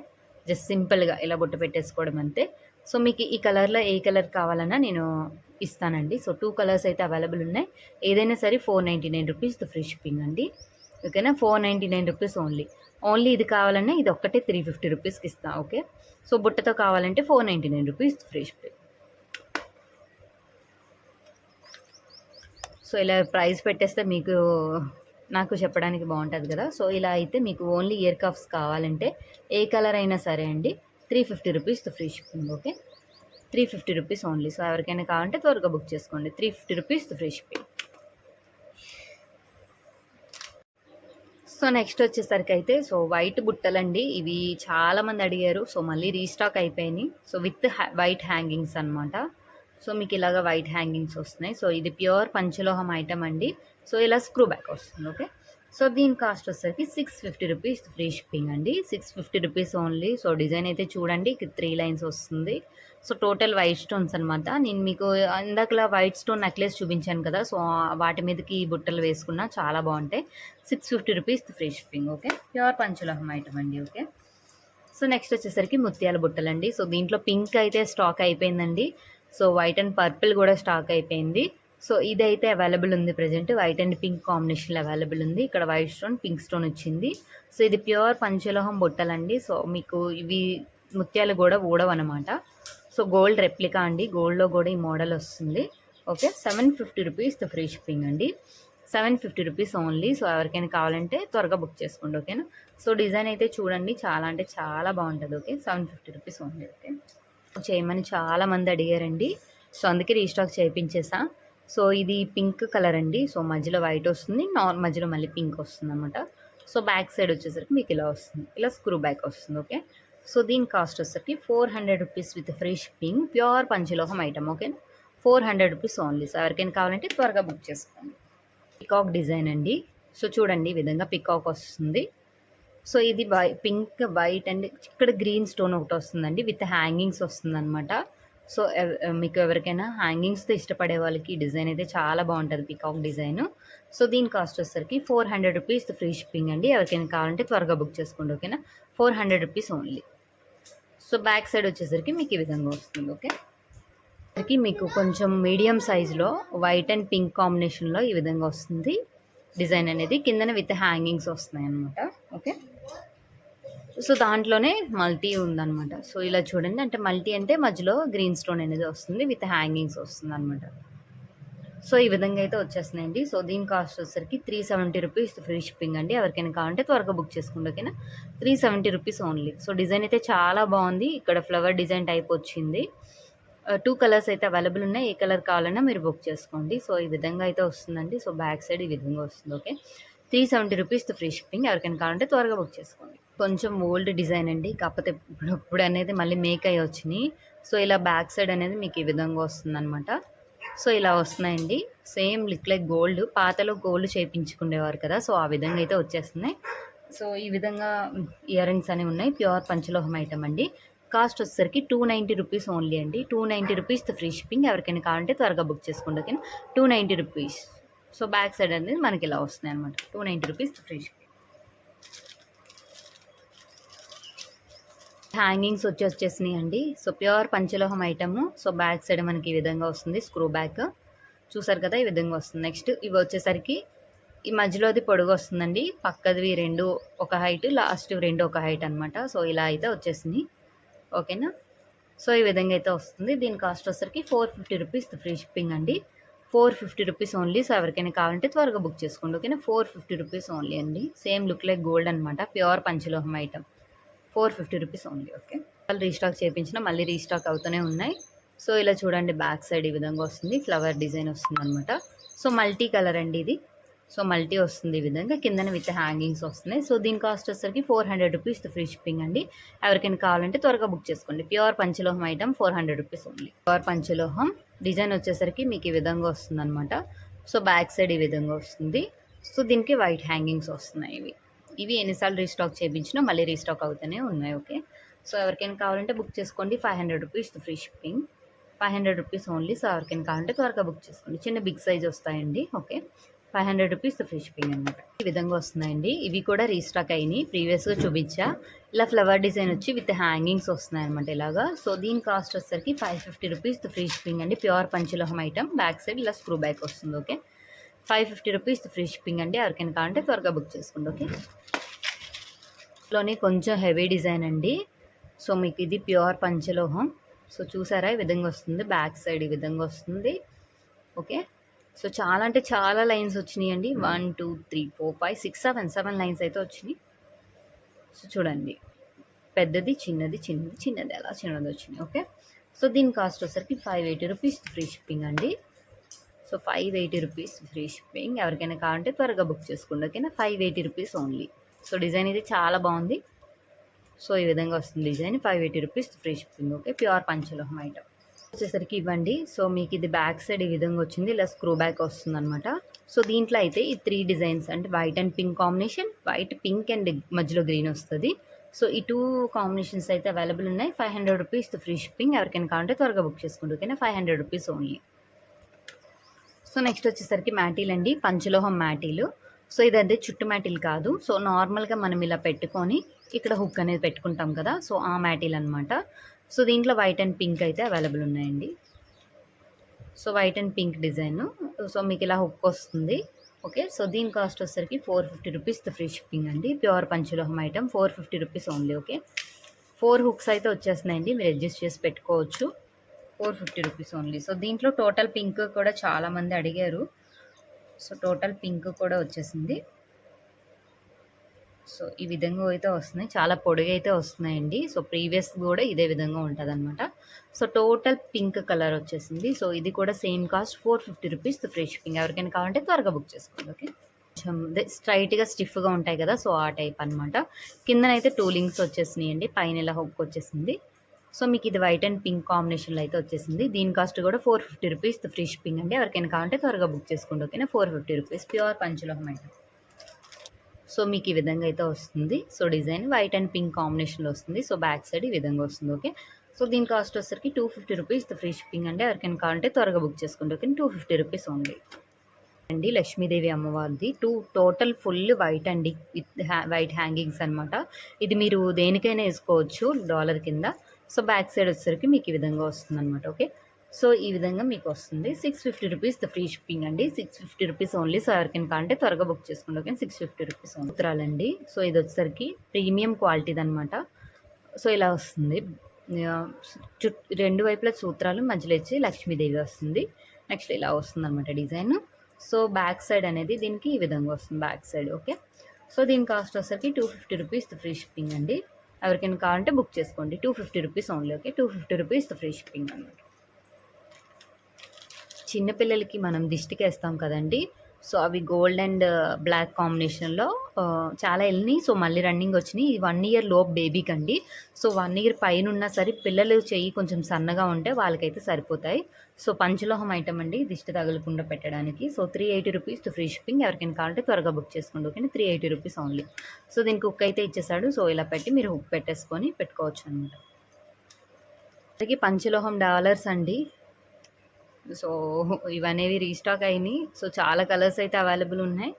జస్ట్ సింపుల్గా ఇలా బుట్ట పెట్టేసుకోవడం అంతే. సో మీకు ఈ కలర్లో ఏ కలర్ కావాలన్నా నేను ఇస్తానండి. సో 2 కలర్స్ అయితే అవైలబుల్ ఉన్నాయి. ఏదైనా సరే 499 రూపీస్ ఫ్రీ షిప్పింగ్ అండి, ఓకేనా. 499 రూపీస్ ఓన్లీ. ఓన్లీ ఇది కావాలన్నా ఇది ఒక్కటే 350 రూపీస్కి ఇస్తాను, ఓకే. సో బుట్టతో కావాలంటే 499 రూపీస్ ఫ్రీ షిప్పింగ్. సో ఇలా ప్రైస్ పెట్టేస్తే మీకు నాకు చెప్పడానికి బాగుంటుంది కదా. సో ఇలా అయితే మీకు ఓన్లీ ఇయర్ కఫ్స్ కావాలంటే ఏ కలర్ అయినా సరే అండి 350 rupees free shipping, okay. 350 rupees only. So ఎవరికైనా కావాలంటే త్వరగా బుక్ చేసుకోండి. 350 rupees free shipping. So next వచ్చేసరికి అయితే సో వైట్ బుట్టలండి. ఇవి చాలామంది అడిగారు. సో మళ్ళీ రీస్టాక్ అయిపోయినాయి. సో విత్ వైట్ హ్యాంగింగ్స్ అనమాట. సో మీకు ఇలాగ వైట్ హ్యాంగింగ్స్ వస్తున్నాయి. సో ఇది ప్యూర్ పంచలోహం ఐటమ్ అండి. సో ఇలా స్క్రూ బ్యాక్ వస్తుంది, ఓకే. సో దీని కాస్ట్ వచ్చేసరికి 650 రూపీస్ ఫ్రీ షిప్పింగ్ అండి. 650 రూపీస్ ఓన్లీ. సో డిజైన్ అయితే చూడండి, 3 లైన్స్ వస్తుంది. సో టోటల్ వైట్ స్టోన్స్ అనమాట. నేను మీకు ఇందాకలా వైట్ స్టోన్ నెక్లెస్ చూపించాను కదా. సో వాటి మీదకి బుట్టలు వేసుకున్నా చాలా బాగుంటాయి. 650 rupees free shipping, okay. Pure పంచలోహం ఐటమ్ అండి, ఓకే. సో నెక్స్ట్ వచ్చేసరికి ముత్యాల బుట్టలండి. సో దీంట్లో పింక్ అయితే స్టాక్ అయిపోయిందండి. సో వైట్ అండ్ పర్పుల్ కూడా స్టాక్ అయిపోయింది. సో ఇదైతే అవైలబుల్ ఉంది ప్రజెంట్. వైట్ అండ్ పింక్ కాంబినేషన్లో అవైలబుల్ ఉంది. ఇక్కడ వైట్ స్టోన్, పింక్ స్టోన్ వచ్చింది. సో ఇది ప్యూర్ పంచలోహం బుట్టలండి. సో మీకు ఇవి ముత్యాలు కూడా ఊడవన్నమాట. సో గోల్డ్ రెప్లికా అండి. గోల్డ్లో కూడా ఈ మోడల్ వస్తుంది, ఓకే. 750 రూపీస్ ఫ్రీ షిప్పింగ్ అండి. 750 రూపీస్ ఓన్లీ. సో ఎవరికైనా కావాలంటే త్వరగా బుక్ చేసుకోండి, ఓకేనా. సో డిజైన్ అయితే చూడండి, చాలా అంటే చాలా బాగుంటుంది, ఓకే. 750 rupees only, okay. చేయమని చాలామంది అడిగారండి. సో అందుకే రీస్టాక్ చేయించేసా. సో ఇది పింక్ కలర్ అండి. సో మధ్యలో వైట్ వస్తుంది, మధ్యలో మళ్ళీ పింక్ వస్తుంది అనమాట. సో బ్యాక్ సైడ్ వచ్చేసరికి మీకు ఇలా వస్తుంది, ఇలా స్క్రూ బ్యాక్ వస్తుంది. ఓకే, సో దీని కాస్ట్ వచ్చేసరికి 400 rupees with free shipping, pure పంచలోహం ఐటమ్. ఓకేనా, 400 రూపీస్ ఓన్లీ. సో ఎవరికైనా కావాలంటే త్వరగా బుక్ చేసుకోండి. పికాక్ డిజైన్ అండి. సో చూడండి ఈ విధంగా పికాక్ వస్తుంది. సో ఇది పింక్ వైట్ అండ్ ఇక్కడ గ్రీన్ స్టోన్ ఒకటి వస్తుందండి, విత్ హ్యాంగింగ్స్ వస్తుంది అనమాట. సో మీకు ఎవరికైనా హ్యాంగింగ్స్తో ఇష్టపడే వాళ్ళకి ఈ డిజైన్ అయితే చాలా బాగుంటుంది, పికాక్ డిజైన్. సో దీని కాస్ట్ వచ్చేసరికి 400 రూపీస్ ఫ్రీ షిప్పింగ్ అండి. ఎవరికైనా కావాలంటే త్వరగా బుక్ చేసుకోండి. ఓకేనా, 400 rupees only. So back side వచ్చేసరికి మీకు ఈ విధంగా వస్తుంది. ఓకే, మీకు కొంచెం మీడియం సైజులో వైట్ అండ్ పింక్ కాంబినేషన్లో ఈ విధంగా వస్తుంది డిజైన్ అనేది. కిందన విత్ హ్యాంగింగ్స్ వస్తున్నాయి అనమాట. ఓకే, సో దాంట్లోనే మల్టీ ఉందన్నమాట. సో ఇలా చూడండి, అంటే మల్టీ అంటే మధ్యలో గ్రీన్ స్టోన్ అనేది వస్తుంది, విత్ హ్యాంగింగ్స్ వస్తుంది అనమాట. సో ఈ విధంగా అయితే వచ్చేస్తున్నాయండి. సో దీని కాస్ట్ వచ్చేసరికి 370 రూపీస్ ఫ్రీ షిప్పింగ్ అండి. ఎవరికైనా కావాలంటే త్వరగా బుక్ చేసుకోండి. ఓకేనా, 370 రూపీస్ ఓన్లీ. సో డిజైన్ అయితే చాలా బాగుంది. ఇక్కడ ఫ్లవర్ డిజైన్ టైప్ వచ్చింది. 2 కలర్స్ అయితే అవైలబుల్ ఉన్నాయి. ఏ కలర్ కావాలన్నా మీరు బుక్ చేసుకోండి. సో ఈ విధంగా అయితే వస్తుందండి. సో బ్యాక్ సైడ్ ఈ విధంగా వస్తుంది. Okay, 370 rupees free shipping. ఎవరికైనా కావాలంటే త్వరగా బుక్ చేసుకోండి. కొంచెం ఓల్డ్ డిజైన్ అండి, కాకపోతే ఇప్పుడు అనేది మళ్ళీ మేక్ అయ్యి వచ్చినాయి. సో ఇలా బ్యాక్ సైడ్ అనేది మీకు ఈ విధంగా వస్తుంది అనమాట. సో ఇలా వస్తున్నాయండి. సేమ్ లుక్ లైక్ గోల్డ్, పాతలో గోల్డ్ చేయించుకునేవారు కదా, సో ఆ విధంగా అయితే వచ్చేస్తున్నాయి. సో ఈ విధంగా ఇయర్ రింగ్స్ అనేవి ఉన్నాయి. ప్యూర్ పంచలోహం ఐటమ్ అండి. కాస్ట్ వచ్చేసరికి 290 రూపీస్ ఓన్లీ అండి. 290 రూపీస్ ఫ్రీ షిప్పింగ్. ఎవరికైనా కావాలంటే త్వరగా బుక్ చేసుకోండి. Okay, 290 rupees. So back side అనేది మనకి ఇలా వస్తున్నాయి అనమాట. 290 రూపీస్ ఫ్రీ షిప్పింగ్. హ్యాంగింగ్స్ వచ్చేసినాయి అండి. సో ప్యూర్ పంచలోహం ఐటమ్. సో బ్యాక్ సైడ్ మనకి ఈ విధంగా వస్తుంది, స్క్రూ బ్యాక్ చూసారు కదా, ఈ విధంగా వస్తుంది. నెక్స్ట్ ఇవి వచ్చేసరికి ఈ మధ్యలోది పొడుగు వస్తుందండి, పక్కదివి రెండు ఒక హైట్, లాస్ట్ రెండు ఒక హైట్ అనమాట. సో ఇలా అయితే వచ్చేసింది. ఓకేనా, సో ఈ విధంగా అయితే వస్తుంది. దీని కాస్ట్ వచ్చేసరికి 450 రూపీస్ ఫ్రీ షిప్పింగ్ అండి. 450 రూపీస్ ఓన్లీ. సో ఎవరికైనా కావాలంటే త్వరగా బుక్ చేసుకోండి. ఓకేనా, 450 రూపీస్ ఓన్లీ అండి. సేమ్ లుక్ లైక్ గోల్డ్ అనమాట, ప్యూర్ పంచలోహం ఐటమ్. 450 rupees only. ఓకే, వాళ్ళు రీస్టాక్ చేయించిన మళ్ళీ రీస్టాక్ అవుతూనే ఉన్నాయి. సో ఇలా చూడండి, బ్యాక్ సైడ్ ఈ విధంగా వస్తుంది, ఫ్లవర్ డిజైన్ వస్తుంది అనమాట. సో మల్టీ కలర్ అండి ఇది. సో మల్టీ వస్తుంది ఈ విధంగా, కిందన విత్ హ్యాంగింగ్స్ వస్తున్నాయి. సో దీని కాస్ట్ వచ్చేసరికి 400 రూపీస్ ఫ్రీ షిప్పింగ్ అండి. ఎవరికైనా కావాలంటే త్వరగా బుక్ చేసుకోండి. ప్యూర్ పంచలోహం ఐటమ్ 400 రూపీస్ ఓన్లీ. ప్యూర్ పంచలోహం డిజైన్ వచ్చేసరికి మీకు ఈ విధంగా వస్తుంది అనమాట. సో బ్యాక్ సైడ్ ఈ విధంగా వస్తుంది. సో దీనికి వైట్ హ్యాంగింగ్స్ వస్తున్నాయి. ఇవి ఎన్నిసార్లు రీస్టాక్ చేయించినా మళ్ళీ రీస్టాక్ అవుతూనే ఉన్నాయి. ఓకే, సో ఎవరికైనా కావాలంటే బుక్ చేసుకోండి. 500 rupees free shipping, 500 rupees only. So ఎవరికైనా కావాలంటే త్వరగా బుక్ చేసుకోండి. చిన్న బిగ్ సైజ్ వస్తాయండి. ఓకే, 500 రూపీస్ ఫ్రీ షిప్పింగ్ అనమాట. ఈ విధంగా వస్తున్నాయండి. ఇవి కూడా రీస్టాక్ అయినాయి, ప్రీవియస్గా చూపించా. ఇలా ఫ్లవర్ డిజైన్ వచ్చి విత్ హ్యాంగింగ్స్ వస్తున్నాయి అనమాట ఇలాగా. సో దీని కాస్ట్ వచ్చేసరికి 550 రూపీస్ ఫ్రీ షిప్పింగ్ అండి. ప్యూర్ పంచలోహం ఐటమ్. బ్యాక్ సైడ్ ఇలా స్క్రూ బ్యాక్ వస్తుంది. ఓకే, 550 రూపీస్ ఫ్రీ షిప్పింగ్ అండి. ఎవరికైనా కావాలంటే త్వరగా బుక్ చేసుకోండి. ఓకే, లోనే కొంచెం హెవీ డిజైన్ అండి. సో మీకు ఇది ప్యూర్ పంచలోహం. సో చూసారా ఈ విధంగా వస్తుంది, బ్యాక్ సైడ్ ఈ విధంగా వస్తుంది. ఓకే, సో చాలా అంటే చాలా లైన్స్ వచ్చినాయి అండి. 1 2 3 4 5 6 7 లైన్స్ అయితే వచ్చినాయి. సో చూడండి, పెద్దది చిన్నది చిన్నది చిన్నది అలా చిన్నది వచ్చినాయి. ఓకే, సో దీని కాస్ట్ వచ్చేసరికి 580 రూపీస్ ఫ్రీ షిప్పింగ్ అండి. So 580 rupees free shipping. ఎవరికైనా కావాలంటే త్వరగా బుక్ చేసుకోండి. ఓకేనా, 580 రూపీస్ ఓన్లీ. సో డిజైన్ ఇది చాలా బాగుంది. సో ఈ విధంగా వస్తుంది design, 580 rupees free shipping. Okay, pure పంచలోహం ఐటమ్ వచ్చేసరికి ఇవ్వండి. సో మీకు ఇది బ్యాక్ సైడ్ ఈ విధంగా వచ్చింది, ఇలా స్క్రూ బ్యాక్ వస్తుంది అనమాట. సో దీంట్లో అయితే ఈ 3 డిజైన్స్ అంటే white and pink combination, white pink and మధ్యలో గ్రీన్ వస్తుంది. సో ఈ 2 కాంబినేషన్స్ అయితే అవైలబుల్ ఉన్నాయి. 500 రూపీస్ ఫ్రీ షిప్పింగ్. ఎవరికైనా కావాలంటే త్వరగా బుక్ చేసుకోండి. ఓకేనా, 500 రూపీస్ ఓన్లీ. సో నెక్స్ట్ వచ్చేసరికి మ్యాటీలు అండి, పంచలోహం మ్యాటీలు. సో ఇదంటే చుట్టు మ్యాటీలు కాదు. సో నార్మల్గా మనం ఇలా పెట్టుకొని ఇక్కడ హుక్ అనేది పెట్టుకుంటాం కదా, సో ఆ మ్యాటీలు అనమాట. సో దీంట్లో వైట్ అండ్ పింక్ అయితే అవైలబుల్ ఉన్నాయండి. So white and pink design. So మీకు ఇలా హుక్ వస్తుంది. ఓకే, సో దీని కాస్ట్ వచ్చేసరికి 450 రూపీస్ ఫ్రీ షిప్పింగ్ అండి. ప్యూర్ పంచలోహం item 450 rupees only. Okay, 4 hooks అయితే వచ్చేస్తున్నాయండి, మీరు అడ్జస్ట్ చేసి పెట్టుకోవచ్చు. 450 రూపీస్ ఓన్లీ. సో దీంట్లో టోటల్ పింక్ కూడా చాలామంది అడిగారు. సో టోటల్ పింక్ కూడా వచ్చేసింది. సో ఈ విధంగా అయితే వస్తున్నాయి. చాలా పొడుగైతే వస్తున్నాయండి. సో ప్రీవియస్ కూడా ఇదే విధంగా ఉంటదనమాట. సో టోటల్ పింక్ కలర్ వచ్చేసింది. సో ఇది కూడా same cost 450 rupees free shipping. ఎవరికైనా కావాలంటే త్వరగా బుక్ చేసుకోండి. ఓకే. కొంచెం స్ట్రైట్‌గా స్టిఫ్‌గా ఉంటాయి కదా! సో ఆ టైప్ అనమాట. కిందనైతే 2 లింక్స్ వచ్చేసినాయండి. పైన ఇలా హుక్ వచ్చేసింది. సో మీకు ఇది వైట్ అండ్ పింక్ కాంబినేషన్‌లో అయితే వచ్చేసింది. దీని కాస్ట్ కూడా 450 రూపీస్ ఫ్రీ షిప్పింగ్ అండి. ఎవరికైనా కావాలంటే త్వరగా బుక్ చేసుకోండి. ఓకేనా. 450 రూపీస్ ప్యూర్ పంచలోహం ఐటమ్. సో మీకు ఈ విధంగా అయితే వస్తుంది. So design white and pink కాంబినేషన్‌లో వస్తుంది. సో బ్యాక్ సైడ్ ఈ విధంగా వస్తుంది. ఓకే. సో దీని కాస్ట్ వచ్చేసరికి 250 రూపీస్ ఫ్రీ షిప్పింగ్ అండి. ఎవరికైనా కావాలంటే త్వరగా బుక్ చేసుకోండి. ఓకే. 250 రూపీస్ ఓన్లీ అండి. లక్ష్మీదేవి అమ్మవారిది టోటల్ ఫుల్ వైట్ అండి, విత్ వైట్ హ్యాంగింగ్స్ అనమాట. ఇది మీరు దేనికైనా వేసుకోవచ్చు డాలర్ కింద. సో బ్యాక్ సైడ్ వచ్చేసరికి మీకు ఈ విధంగా వస్తుంది అనమాట. ఓకే. సో ఈ విధంగా మీకు వస్తుంది. 650 రూపీస్ ఫ్రీ షిప్పింగ్ అండి. 650 రూపీస్ ఓన్లీ. సో ఎవరికైనా కావాలంటే త్వరగా బుక్ చేసుకోండి. ఓకే. 650 రూపీస్ సూత్రాలండి. సో ఇది వచ్చేసరికి ప్రీమియం క్వాలిటీది అనమాట. సో ఇలా వస్తుంది. రెండు వైపుల సూత్రాలు మధ్యలో ఇచ్చి లక్ష్మీదేవి వస్తుంది. నెక్స్ట్ ఇలా వస్తుంది అనమాట డిజైన్. సో బ్యాక్ సైడ్ అనేది దీనికి ఈ విధంగా వస్తుంది బ్యాక్ సైడ్. ఓకే. సో దీని కాస్ట్ వచ్చేసరికి 250 రూపీస్ ఫ్రీ షిప్పింగ్ అండి. ఎవరికైనా కావాలంటే బుక్ చేసుకోండి. 250 rupees only. Okay. 250 rupees free shipping అనమాట. చిన్నపిల్లలకి మనం దిష్టికి వేస్తాం కదండి. సో అవి గోల్డ్ అండ్ బ్లాక్ కాంబినేషన్లో చాలా వెళ్ళినాయి. సో మళ్ళీ రన్నింగ్ వచ్చినాయి. ఇది 1 ఇయర్ లోపు బేబీకి అండి. సో 1 ఇయర్ పైన ఉన్నా సరే పిల్లలు చెయ్యి కొంచెం సన్నగా ఉంటే వాళ్ళకైతే సరిపోతాయి. సో పంచలోహం ఐటమ్ అండి, దిష్టి తగలకుండా పెట్టడానికి. So 380 rupees free shipping. ఎవరికైనా కావాలంటే త్వరగా బుక్ చేసుకోండి. ఓకే. 380 rupees only. సో దీనికి హుక్ అయితే ఇచ్చేసాడు. సో ఇలా పెట్టి మీరు హుక్ పెట్టేసుకొని పెట్టుకోవచ్చు అనమాట. అలాగే పంచలోహం డాలర్స్ అండి. సో ఇవనేవి రీస్టాక్ అయినాయి. సో చాలా కలర్స్ అయితే అవైలబుల్ ఉన్నాయి.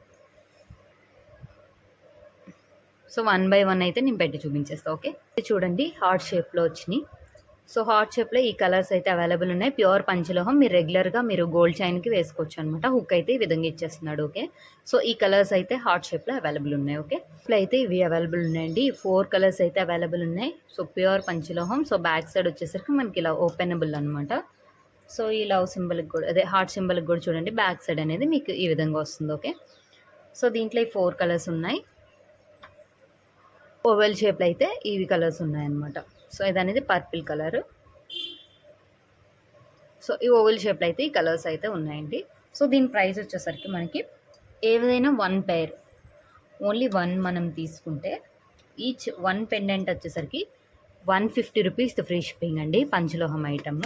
సో 1 బై 1 అయితే నేను పెట్టి చూపించేస్తాను. ఓకే. ఇది చూడండి హార్ట్ షేప్లో వచ్చినాయి. సో హార్ట్ షేప్లో ఈ కలర్స్ అయితే అవైలబుల్ ఉన్నాయి. ప్యూర్ పంచలోహం. మీరు రెగ్యులర్గా మీరు గోల్డ్ చైన్కి వేసుకోవచ్చు అనమాట. హుక్ అయితే ఈ విధంగా ఇచ్చేస్తున్నాడు. ఓకే. సో ఈ కలర్స్ అయితే హార్ట్ షేప్లో అవైలబుల్ ఉన్నాయి. ఓకే. ఇప్పుడు అయితే ఇవి అవైలబుల్ ఉన్నాయండి. 4 కలర్స్ అయితే అవైలబుల్ ఉన్నాయి. సో ప్యూర్ పంచలోహం. సో బ్యాక్ సైడ్ వచ్చేసరికి మనకి ఇలా ఓపెనబుల్ అనమాట. సో ఈ లవ్ సింబల్కి కూడా అదే హార్ట్ సింబల్కి కూడా చూడండి బ్యాక్ సైడ్ అనేది మీకు ఈ విధంగా వస్తుంది. ఓకే. సో దీంట్లో ఈ 4 కలర్స్ ఉన్నాయి. ఓవెల్ షేప్లో అయితే ఇవి కలర్స్ ఉన్నాయన్నమాట. సో ఇది అనేది పర్పుల్ కలర్. సో ఈ ఓవెల్ షేప్లో అయితే ఈ కలర్స్ అయితే ఉన్నాయండి. సో దీని ప్రైస్ వచ్చేసరికి మనకి ఏదైనా 1 పెయిర్ ఓన్లీ 1 మనం తీసుకుంటే ఈచ్ 1 పెండెంట్ వచ్చేసరికి 150 రూపీస్ ఫ్రీ షిప్పింగ్ అండి. పంచలోహం ఐటమ్.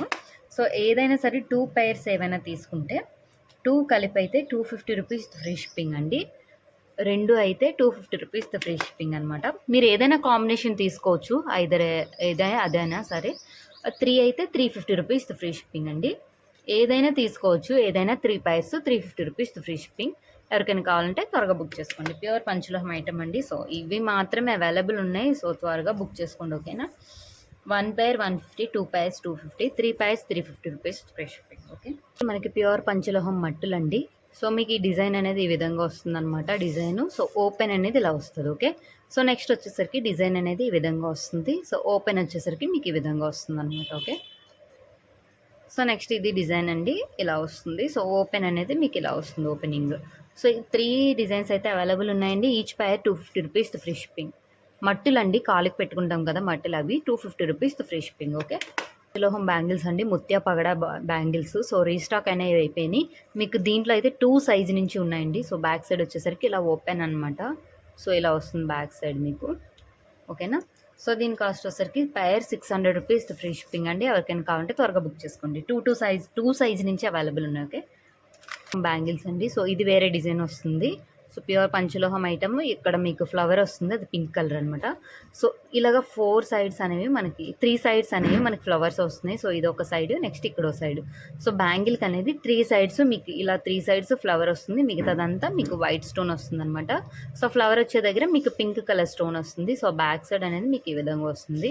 సో ఏదైనా సరే 2 పెయిర్స్ ఏవైనా తీసుకుంటే 2 కలిపి అయితే 250 రూపీస్ ఫ్రీ షిప్పింగ్ అండి. 2 అయితే 250 రూపీస్ ఫ్రీ షిప్పింగ్ అనమాట. మీరు ఏదైనా కాంబినేషన్ తీసుకోవచ్చు. ఏదైనా అదైనా సరే. 3 అయితే 350 రూపీస్ ఫ్రీ షిప్పింగ్ అండి. ఏదైనా తీసుకోవచ్చు. ఏదైనా 3 పెయిర్స్ 350 రూపీస్ ఫ్రీ షిప్పింగ్. ఎవరికైనా కావాలంటే త్వరగా బుక్ చేసుకోండి. ప్యూర్ పంచలోహం ఐటమ్ అండి. సో ఇవి మాత్రమే అవైలబుల్ ఉన్నాయి. సో త్వరగా బుక్ చేసుకోండి. ఓకేనా. 1 pair 150, 2 pairs 250, 3 pairs 350 rupees free shipping. Okay. మనకి ప్యూర్ పంచలోహం మట్టులండి. సో మీకు ఈ డిజైన్ అనేది ఈ విధంగా వస్తుందన్నమాట. డిజైన్ సో ఓపెన్ అనేది ఇలా వస్తుంది. ఓకే. సో నెక్స్ట్ వచ్చేసరికి డిజైన్ అనేది ఈ విధంగా వస్తుంది. సో ఓపెన్ వచ్చేసరికి మీకు ఈ విధంగా వస్తుంది అనమాట. ఓకే. సో నెక్స్ట్ ఇది డిజైన్ అండి, ఇలా వస్తుంది. సో ఓపెన్ అనేది మీకు ఇలా వస్తుంది ఓపెనింగ్. సో 3 డిజైన్స్ అయితే అవైలబుల్ ఉన్నాయండి. Each pair 250 rupees free shipping. మట్టులు అండి, కాలుకి పెట్టుకుంటాం కదా మట్టులు, అవి 250 రూపీస్ ఫ్రీ షిప్పింగ్. ఓకే. లోహం బ్యాంగిల్స్ అండి, ముత్యా పగడా బ్యాంగిల్స్. సో రీస్టాక్ అనేవి అయిపోయినాయి. మీకు దీంట్లో అయితే 2 సైజ్ నుంచి ఉన్నాయండి. సో బ్యాక్ సైడ్ వచ్చేసరికి ఇలా ఓపెన్ అనమాట. సో ఇలా వస్తుంది బ్యాక్ సైడ్ మీకు. ఓకేనా. సో దీని కాస్ట్ వచ్చేసరికి పెయిర్ 600 రూపీస్ ఫ్రీ షిప్పింగ్ అండి. ఎవరికైనా కావాలంటే త్వరగా బుక్ చేసుకోండి. 2 సైజ్ నుంచి అవైలబుల్ ఉన్నాయి. ఓకే. బ్యాంగిల్స్ అండి. సో ఇది వేరే డిజైన్ వస్తుంది. సో ప్యూర్ పంచలోహం ఐటమ్. ఇక్కడ మీకు ఫ్లవర్ వస్తుంది, అది పింక్ కలర్ అనమాట. సో ఇలాగ 4 సైడ్స్ అనేవి మనకి 3 సైడ్స్ అనేవి మనకి ఫ్లవర్స్ వస్తున్నాయి. సో ఇది ఒక సైడ్, నెక్స్ట్ ఇక్కడ సైడ్. సో బ్యాంగిల్కి అనేది 3 సైడ్స్ మీకు ఇలా 3 సైడ్స్ ఫ్లవర్ వస్తుంది. మిగతాదంతా మీకు వైట్ స్టోన్ వస్తుంది అనమాట. సో ఫ్లవర్ వచ్చే దగ్గర మీకు పింక్ కలర్ స్టోన్ వస్తుంది. సో బ్యాక్ సైడ్ అనేది మీకు ఈ విధంగా వస్తుంది.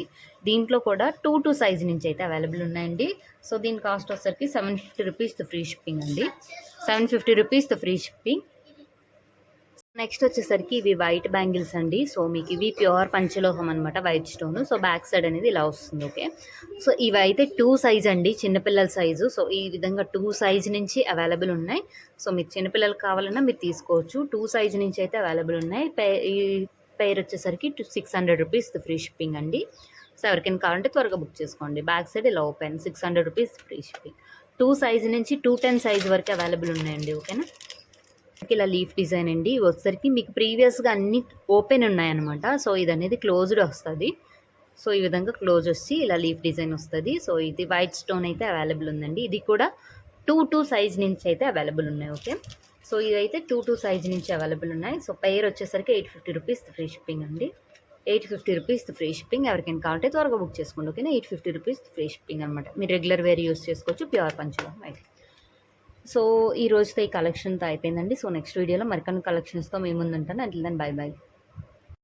దీంట్లో కూడా 2 సైజ్ నుంచి అయితే అవైలబుల్ ఉన్నాయండి. సో దీని కాస్ట్ వచ్చేసరికి 750 రూపీస్ ఫ్రీ షిప్పింగ్ అండి. 750 రూపీస్ ఫ్రీ షిప్పింగ్. నెక్స్ట్ వచ్చేసరికి ఇవి వైట్ బ్యాంగిల్స్ అండి. సో మీకు ఇవి ప్యూర్ పంచలోహం అనమాట, white stone. So back side అనేది ఇలా వస్తుంది. ఓకే. సో ఇవి అయితే 2 సైజ్ అండి, చిన్నపిల్లల సైజు. సో ఈ విధంగా 2 సైజ్ నుంచి అవైలబుల్ ఉన్నాయి. సో మీకు చిన్నపిల్లలు కావాలన్నా మీరు తీసుకోవచ్చు. 2 సైజ్ నుంచి అయితే అవైలబుల్ ఉన్నాయి. ఈ పెయిర్ వచ్చేసరికి 600 రూపీస్ ఫ్రీ షిప్పింగ్ అండి. సో ఎవరికైనా కావాలంటే త్వరగా బుక్ చేసుకోండి. బ్యాక్ సైడ్ ఇలా open 600 rupees free shipping. 2 size నుంచి 210 సైజ్ వరకు అవైలబుల్ ఉన్నాయండి. ఓకేనా. ఇలా లీఫ్ డిజైన్ అండి. ఇవి వచ్చేసరికి మీకు ప్రీవియస్గా అన్ని ఓపెన్ ఉన్నాయన్నమాట. సో ఇది అనేది క్లోజ్డ్ వస్తుంది. సో ఈ విధంగా క్లోజ్ వచ్చి ఇలా లీఫ్ డిజైన్ వస్తుంది. సో ఇది వైట్ స్టోన్ అయితే అవైలబుల్ ఉందండి. ఇది కూడా 2 సైజ్ నుంచి అయితే అవైలబుల్ ఉన్నాయి. ఓకే. సో ఇదైతే 2 సైజ్ నుంచి అవైలబుల్ ఉన్నాయి. సో పెయిర్ వచ్చేసరికి 850 రూపీస్ ఫ్రీ షిప్పింగ్ అండి. 850 రూపీస్ ఫ్రీ షిప్పింగ్. ఎవరికైనా కావాలంటే త్వరగా బుక్ చేసుకోండి. ఓకేనా. 850 రూపీస్ ఫ్రీ షిప్పింగ్ అనమాట. మీరు రెగ్యులర్ వేర్ యూస్ చేసుకోవచ్చు. ప్యూర్ పంచలో అయితే. సో ఈ రోజుతో ఈ కలెక్షన్తో అయిపోయిందండి. సో నెక్స్ట్ వీడియోలో మరికొన్ని కలెక్షన్స్తో మీ ముందు ఉంటాను. Until then bye by.